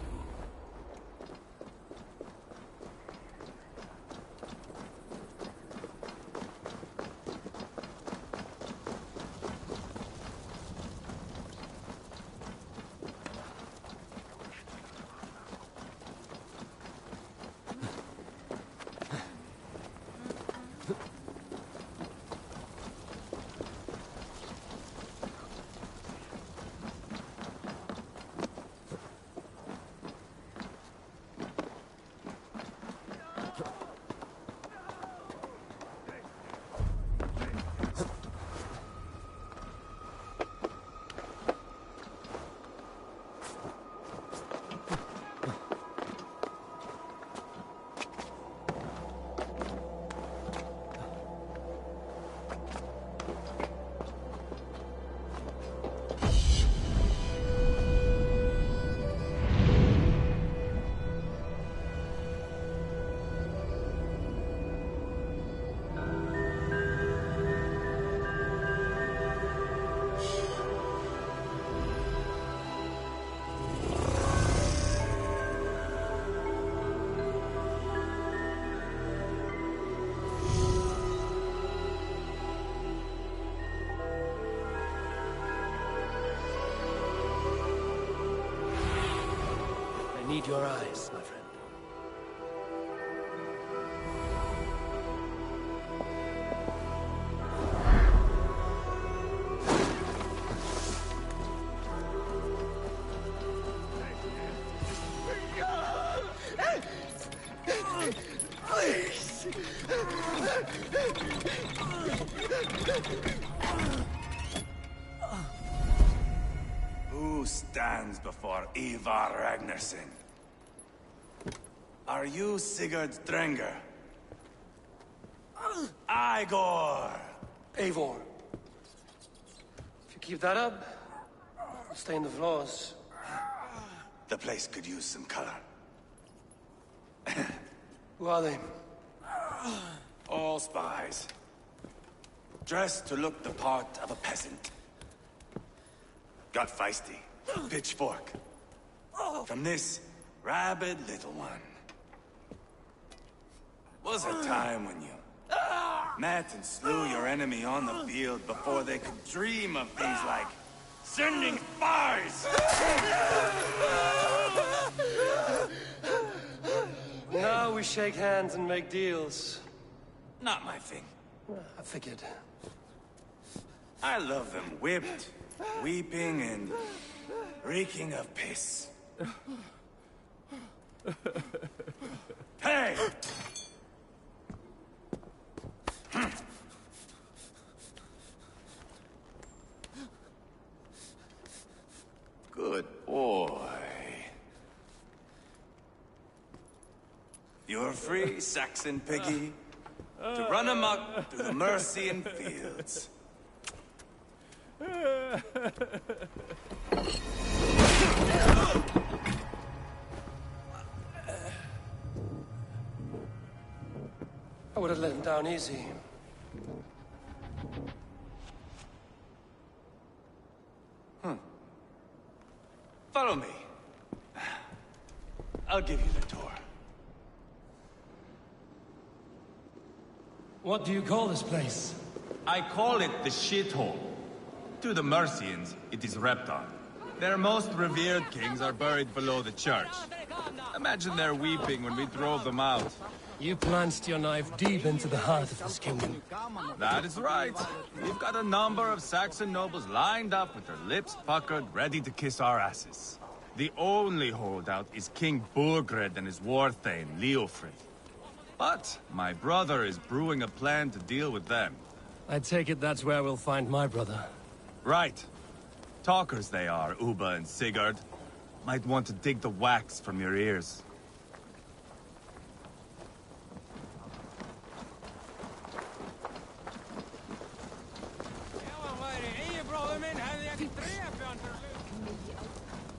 I need your eyes, my friend. Who stands before Ivar Ragnarsson? Are you Sigurd Drenger? Igor! Eivor. If you keep that up, I'll stain the floors. The place could use some color. Who are they? All spies. Dressed to look the part of a peasant. Got feisty. Pitchfork. From this rabid little one. Was a time when you met and slew your enemy on the field before they could dream of things like sending spies! Now we shake hands and make deals. Not my thing. I figured. I love them whipped, weeping, and reeking of piss. Hey! Good boy. You're free, Saxon piggy, to run amok through the Mercian fields. I would have let him down easy. Follow me. I'll give you the tour. What do you call this place? I call it the shithole. To the Mercians, it is Repton. Their most revered kings are buried below the church. Imagine their weeping when we drove them out. You plunged your knife deep into the heart of this kingdom. That is right. We've got a number of Saxon nobles lined up with their lips puckered, ready to kiss our asses. The only holdout is King Burgred and his war thane, Leofrid. But my brother is brewing a plan to deal with them. I take it that's where we'll find my brother. Right. Talkers they are, Uba and Sigurd. Might want to dig the wax from your ears.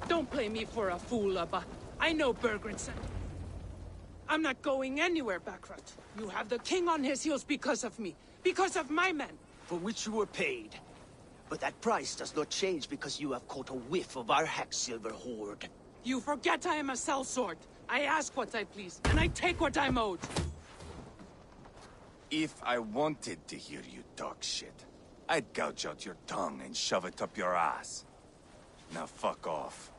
Don't play me for a fool, Abba. I know Burgred said. I'm not going anywhere, Backrot. You have the king on his heels because of me. Because of my men. For which you were paid. But that price does not change because you have caught a whiff of our Hacksilver hoard. You forget I am a sellsword. I ask what I please, and I take what I'm owed. If I wanted to hear you talk shit, I'd gouge out your tongue and shove it up your ass. Now fuck off.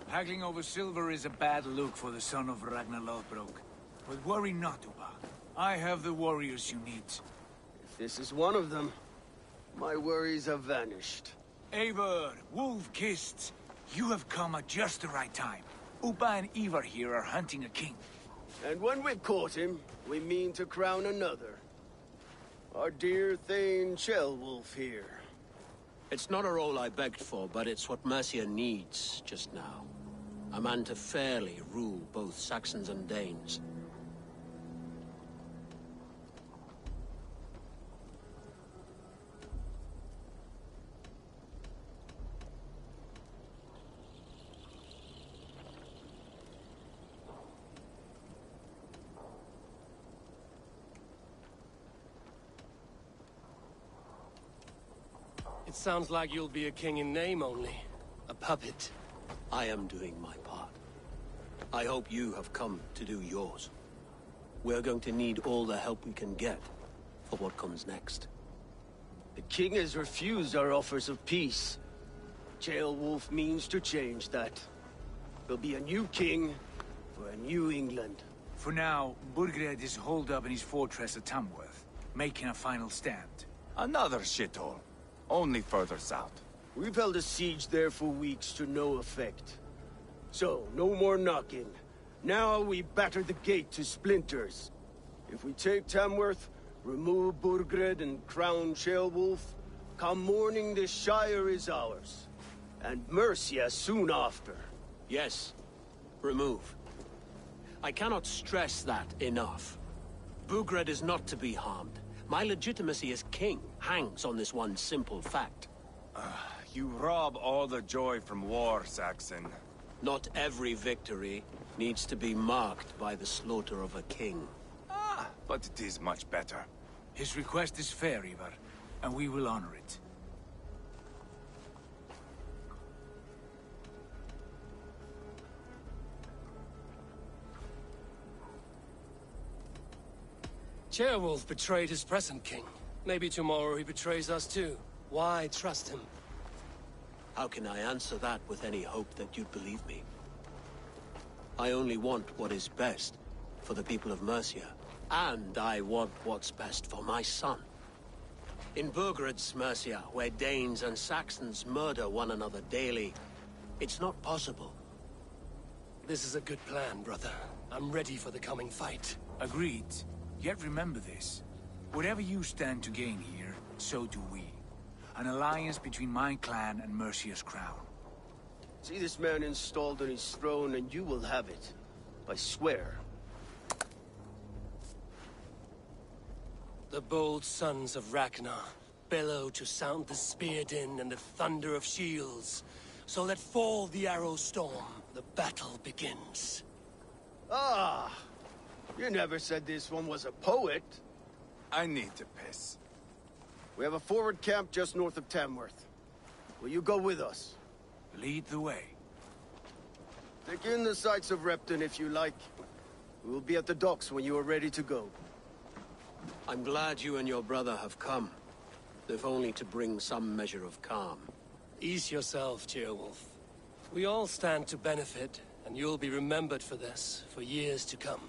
Haggling over silver is a bad look for the son of Ragnar Lothbrok. But worry not, Uba. I have the warriors you need. If this is one of them, my worries have vanished. Eivor, Wolf-Kissed, you have come at just the right time. Uba and Ivar here are hunting a king. And when we've caught him, we mean to crown another. Our dear Thane Ceolwulf here. It's not a role I begged for, but it's what Mercia needs just now. A man to fairly rule both Saxons and Danes. It sounds like you'll be a king in name only. A puppet. I am doing my part. I hope you have come to do yours. We're going to need all the help we can get for what comes next. The king has refused our offers of peace. Ceolwulf means to change that. There'll be a new king for a new England. For now, Burgred is holed up in his fortress at Tamworth, making a final stand. Another shithole. Only further south. We've held a siege there for weeks to no effect. So, no more knocking. Now we batter the gate to splinters. If we take Tamworth, remove Burgred and crown Ceolwulf, come morning the Shire is ours. And Mercia soon after. Yes. Remove. I cannot stress that enough. Burgred is not to be harmed. My legitimacy as king hangs on this one simple fact. You rob all the joy from war, Saxon. Not every victory needs to be marked by the slaughter of a king. But it is much better. His request is fair, Ivar, and we will honor it. Ceolwulf betrayed his present king. Maybe tomorrow he betrays us too. Why trust him? How can I answer that with any hope that you'd believe me? I only want what is best for the people of Mercia. And I want what's best for my son. In Burgred's Mercia, where Danes and Saxons murder one another daily, it's not possible. This is a good plan, brother. I'm ready for the coming fight. Agreed. Yet remember this. Whatever you stand to gain here, so do we. An alliance between my clan and Mercia's crown. See this man installed on his throne and you will have it. I swear. The bold sons of Ragnar bellow to sound the spear din and the thunder of shields. So let fall the arrow storm. The battle begins. Ah! You never said this one was a poet. I need to piss. We have a forward camp just north of Tamworth. Will you go with us? Lead the way. Take in the sights of Repton if you like. We will be at the docks when you are ready to go. I'm glad you and your brother have come. If only to bring some measure of calm. Ease yourself, Ceolwulf. We all stand to benefit, and you'll be remembered for this, for years to come.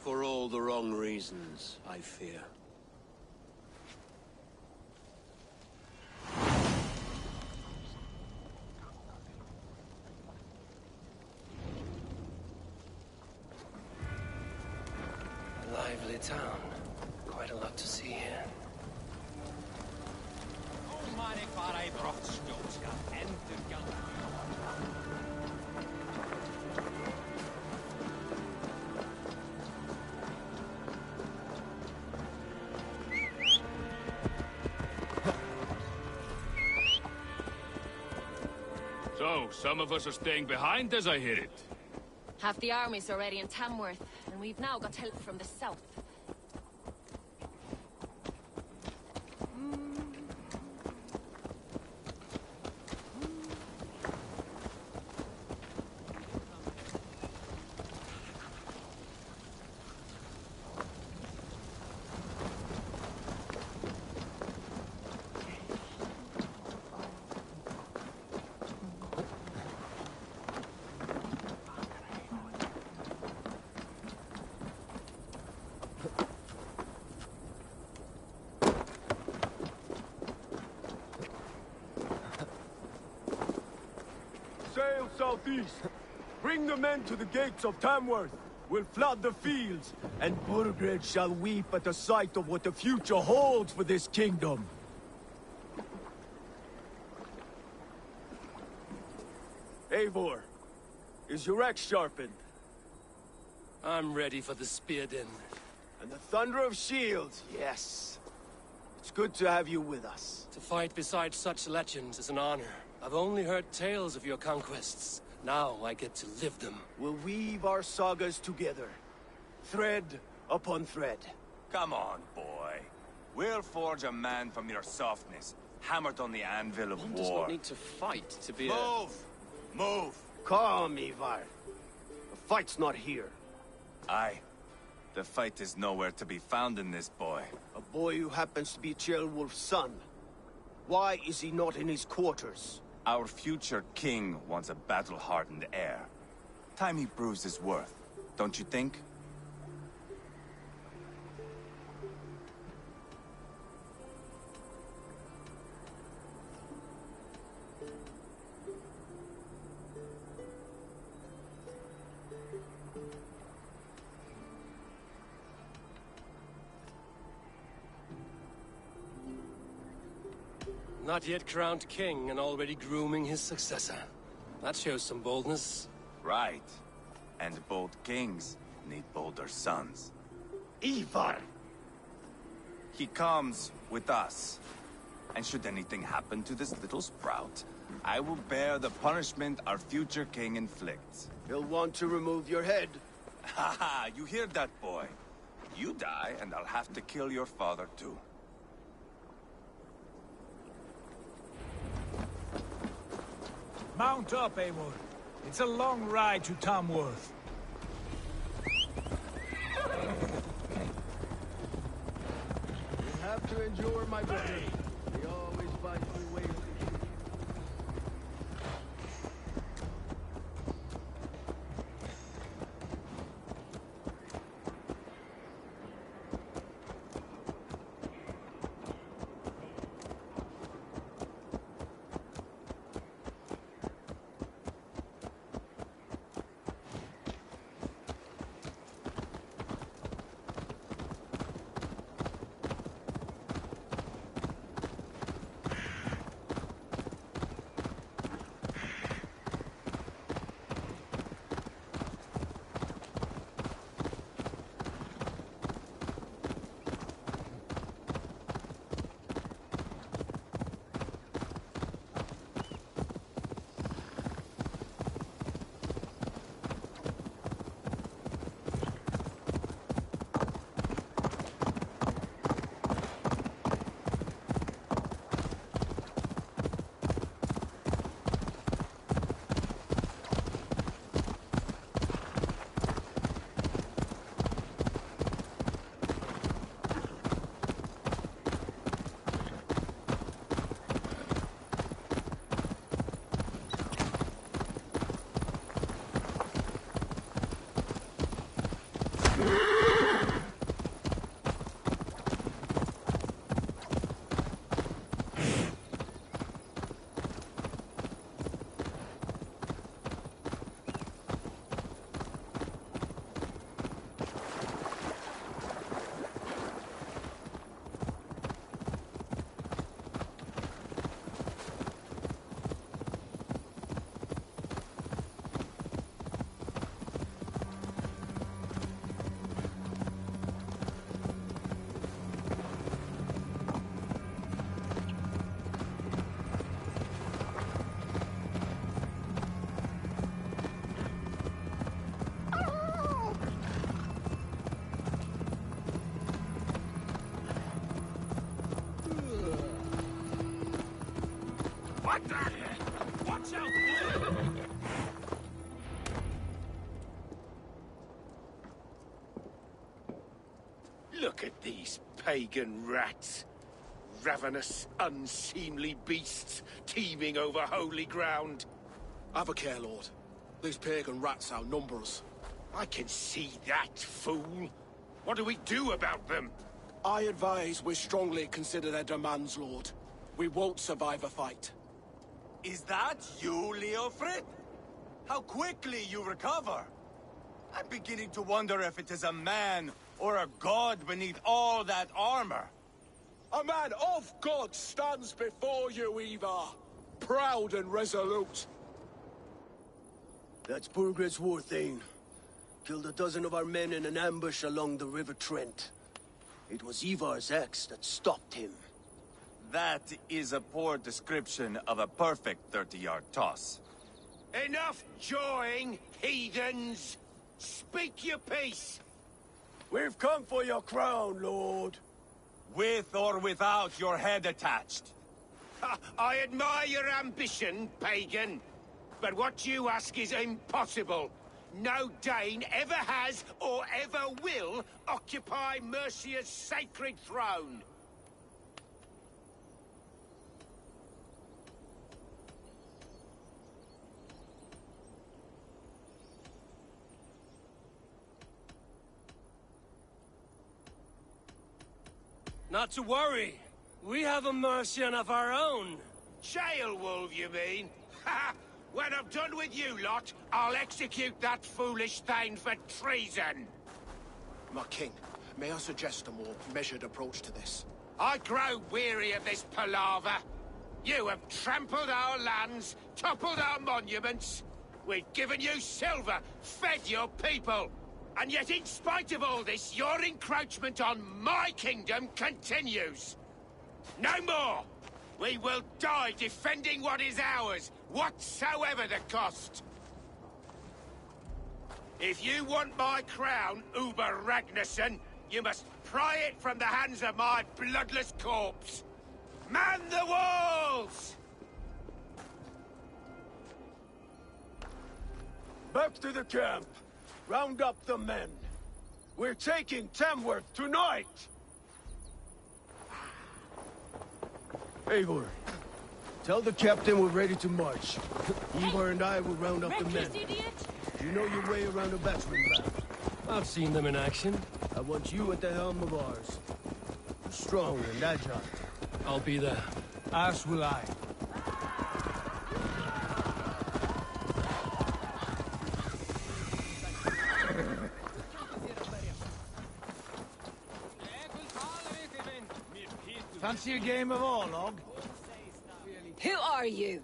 For all the wrong reasons, I fear. A lively town. Quite a lot to see here. So, some of us are staying behind as I hear it. Half the army's already in Tamworth, and we've now got help from the south. Sail southeast. Bring the men to the gates of Tamworth. We'll flood the fields, and Burgred shall weep at the sight of what the future holds for this kingdom. Eivor, is your axe sharpened? I'm ready for the spear din. And the thunder of shields, yes. It's good to have you with us. To fight beside such legends is an honor. I've only heard tales of your conquests. Now I get to live them. We'll weave our sagas together. Thread upon thread. Come on, boy. We'll forge a man from your softness, hammered on the anvil of One war. does not need to fight to be Move! Move! Calm, Ivar. The fight's not here. Aye. The fight is nowhere to be found in this boy. A boy who happens to be Ceolwulf's son. Why is he not in his quarters? Our future king wants a battle-hardened heir. Time he proves his worth, don't you think? Not yet crowned king and already grooming his successor. That shows some boldness. Right. And bold kings need bolder sons. Ivar! He comes with us. And should anything happen to this little sprout, I will bear the punishment our future king inflicts. He'll want to remove your head. Ha ha! You hear that, boy? You die, and I'll have to kill your father, too. Mount up, Eivor. It's a long ride to Tamworth. You have to endure, my brother. We always find new ways to shoot. Look at these pagan rats. Ravenous, unseemly beasts teeming over holy ground. Have a care, Lord. These pagan rats outnumber us. I can see that, fool. What do we do about them? I advise we strongly consider their demands, Lord. We won't survive a fight. Is that you, Leofrid? How quickly you recover! I'm beginning to wonder if it is a man or a god beneath all that armor. A man of God stands before you, Ivar. Proud and resolute. That's Burgred's Warthane. Killed a dozen of our men in an ambush along the River Trent. It was Ivar's axe that stopped him. That is a poor description of a perfect 30-yard toss. Enough jawing, heathens! Speak your piece! We've come for your crown, Lord. With or without your head attached. I admire your ambition, pagan. But what you ask is impossible. No Dane ever has or ever will occupy Mercia's sacred throne. Not to worry. We have a Mercian of our own. Jail wolf, you mean? Ha! When I'm done with you lot, I'll execute that foolish thing for treason. My king, may I suggest a more measured approach to this? I grow weary of this palaver. You have trampled our lands, toppled our monuments. We've given you silver, fed your people. And yet, in spite of all this, your encroachment on my kingdom continues. No more! We will die defending what is ours, whatsoever the cost. If you want my crown, Uber Ragnarsson, you must pry it from the hands of my bloodless corpse. Man the walls! Back to the camp. Round up the men. We're taking Tamworth tonight! Eivor, tell the captain we're ready to march. Ivar and I will round up the men. You know your way around a batsman map. I've seen them in action. I want you at the helm of ours. Strong and agile. I'll be there. As will I. Fancy a game of Orlog? Who are you?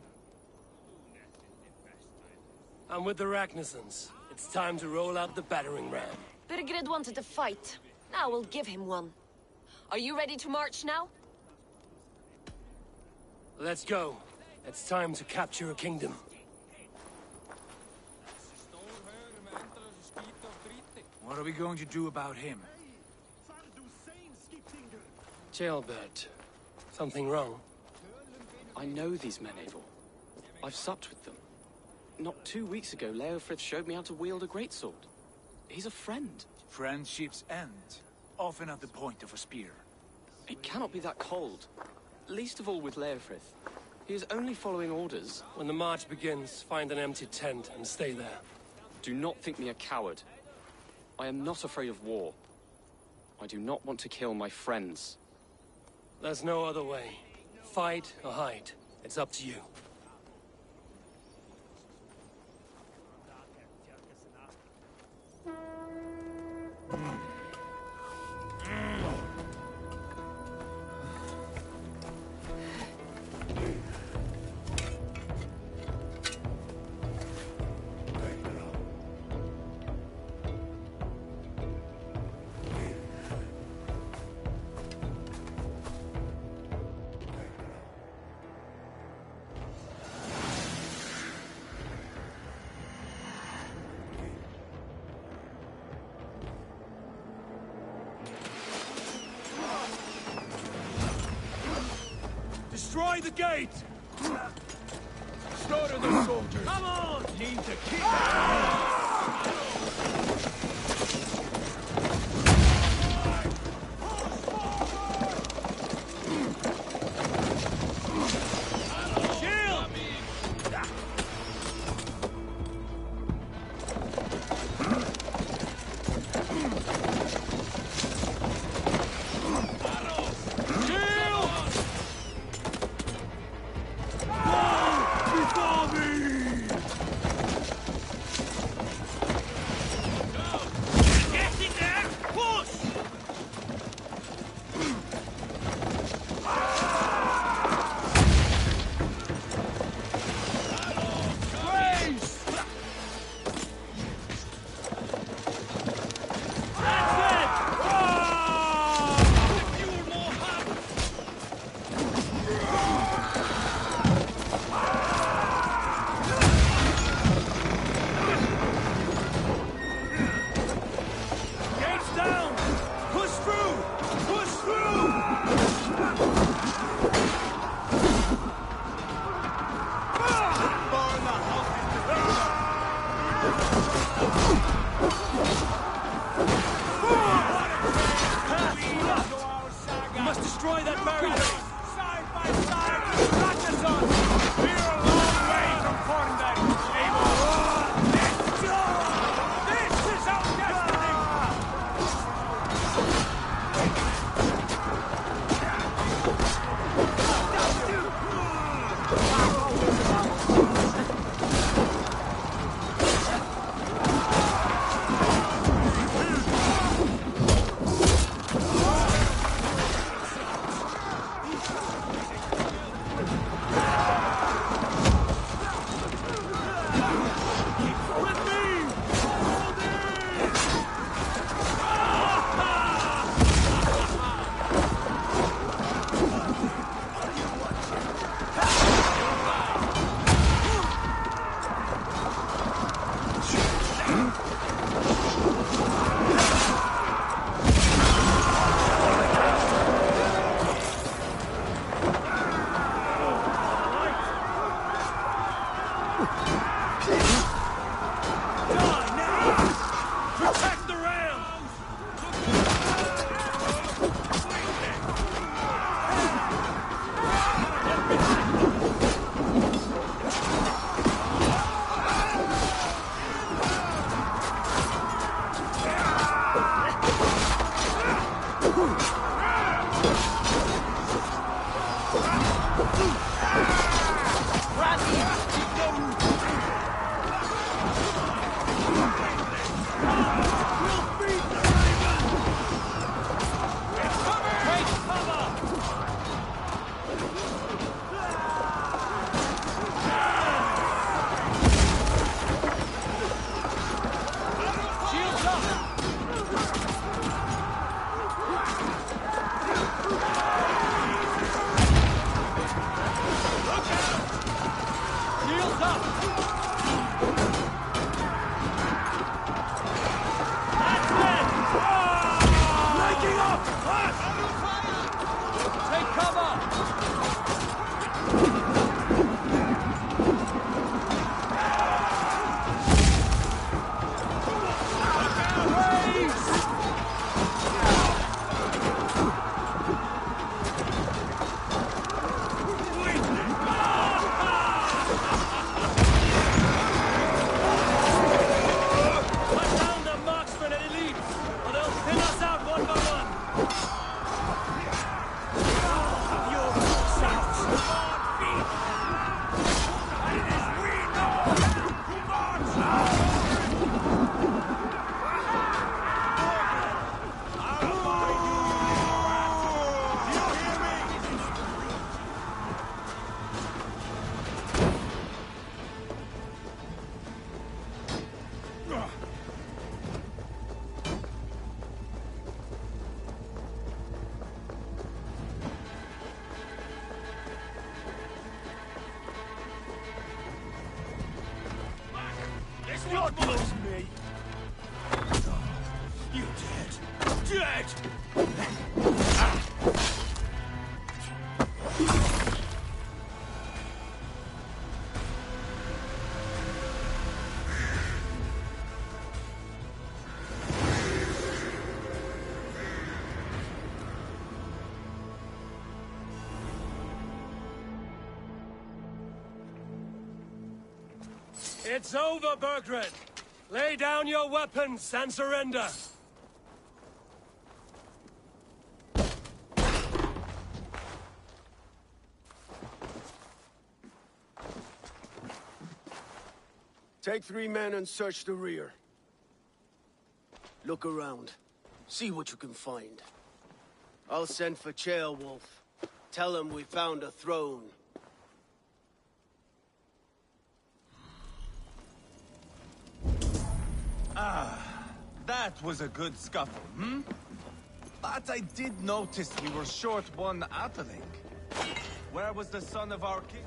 I'm with the Ragnarsons. It's time to roll out the battering ram. Burgred wanted to fight. Now we'll give him one. Are you ready to march now? Let's go. It's time to capture a kingdom. What are we going to do about him? Jailbird. Something wrong? I know these men, Eivor. I've supped with them. Not 2 weeks ago, Leofrith showed me how to wield a greatsword. He's a friend. Friendships end, often at the point of a spear. It cannot be that cold. Least of all with Leofrith. He is only following orders. When the march begins, find an empty tent and stay there. Do not think me a coward. I am not afraid of war. I do not want to kill my friends. There's no other way. Fight or hide. It's up to you. Destroy the gate! Slaughter the soldiers! Come on! Need to keep destroy that barrier! Side by side, Ratchason! We're a long way from Cornbeck, Eivor! Let's go! This is our destiny! God loves me! You're dead! Dead! It's over, Burgred! Lay down your weapons and surrender! Take 3 men and search the rear. Look around. See what you can find. I'll send for Ceolwulf. Tell him we found a throne. That was a good scuffle, hmm? But I did notice we were short one Atheling. Where was the son of our king?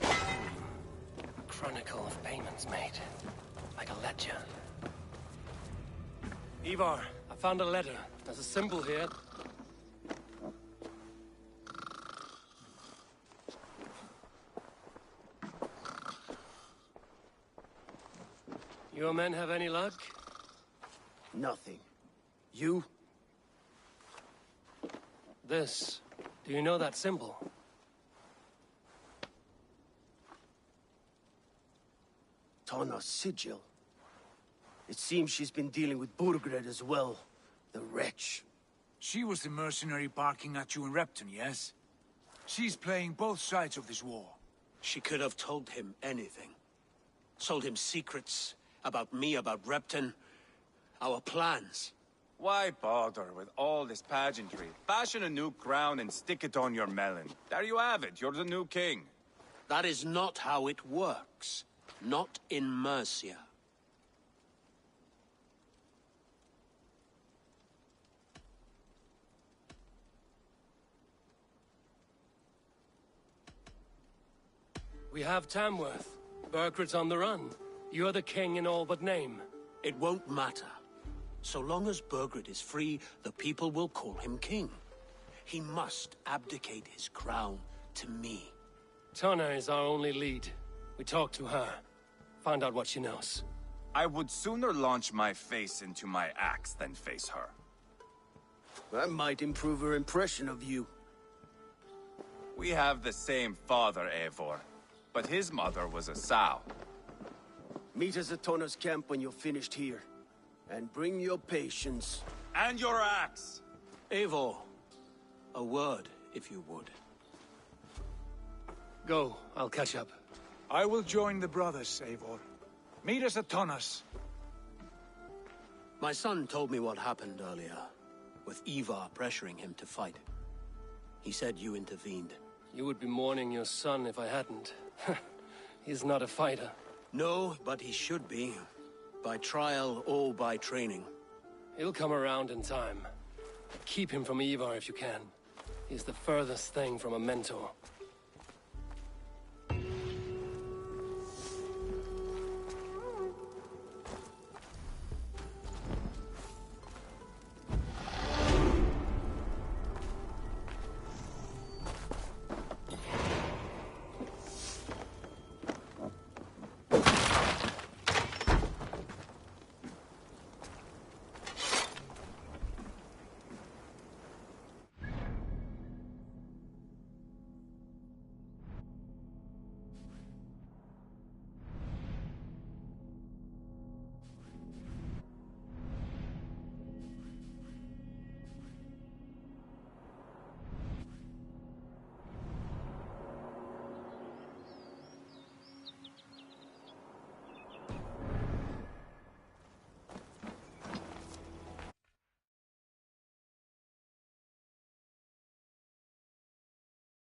A chronicle of payments made. Like a ledger. Ivar, I found a letter. There's a symbol here. Your men have any luck? Nothing. You? This. Do you know that symbol? Tana's sigil. It seems she's been dealing with Burgred as well. The wretch. She was the mercenary barking at you in Repton, yes? She's playing both sides of this war. She could have told him anything. Sold him secrets about me, about Repton, our plans. Why bother with all this pageantry? Fashion a new crown and stick it on your melon. There you have it, you're the new king. That is not how it works. Not in Mercia. We have Tamworth. Burgred's on the run. You're the king in all but name. It won't matter. So long as Burgred is free, the people will call him king. He must abdicate his crown to me. Tana is our only lead. We talk to her. Find out what she knows. I would sooner launch my face into my axe than face her. That might improve her impression of you. We have the same father, Eivor. But his mother was a sow. Meet us at Tana's camp when you're finished here. And bring your patience. And your axe! Eivor, a word, if you would. Go, I'll catch up. I will join the brothers, Eivor. Meet us at Tana's. My son told me what happened earlier, with Ivar pressuring him to fight. He said you intervened. You would be mourning your son if I hadn't. He's not a fighter. No, but he should be. By trial or by training. He'll come around in time. Keep him from Ivar if you can. He's the furthest thing from a mentor.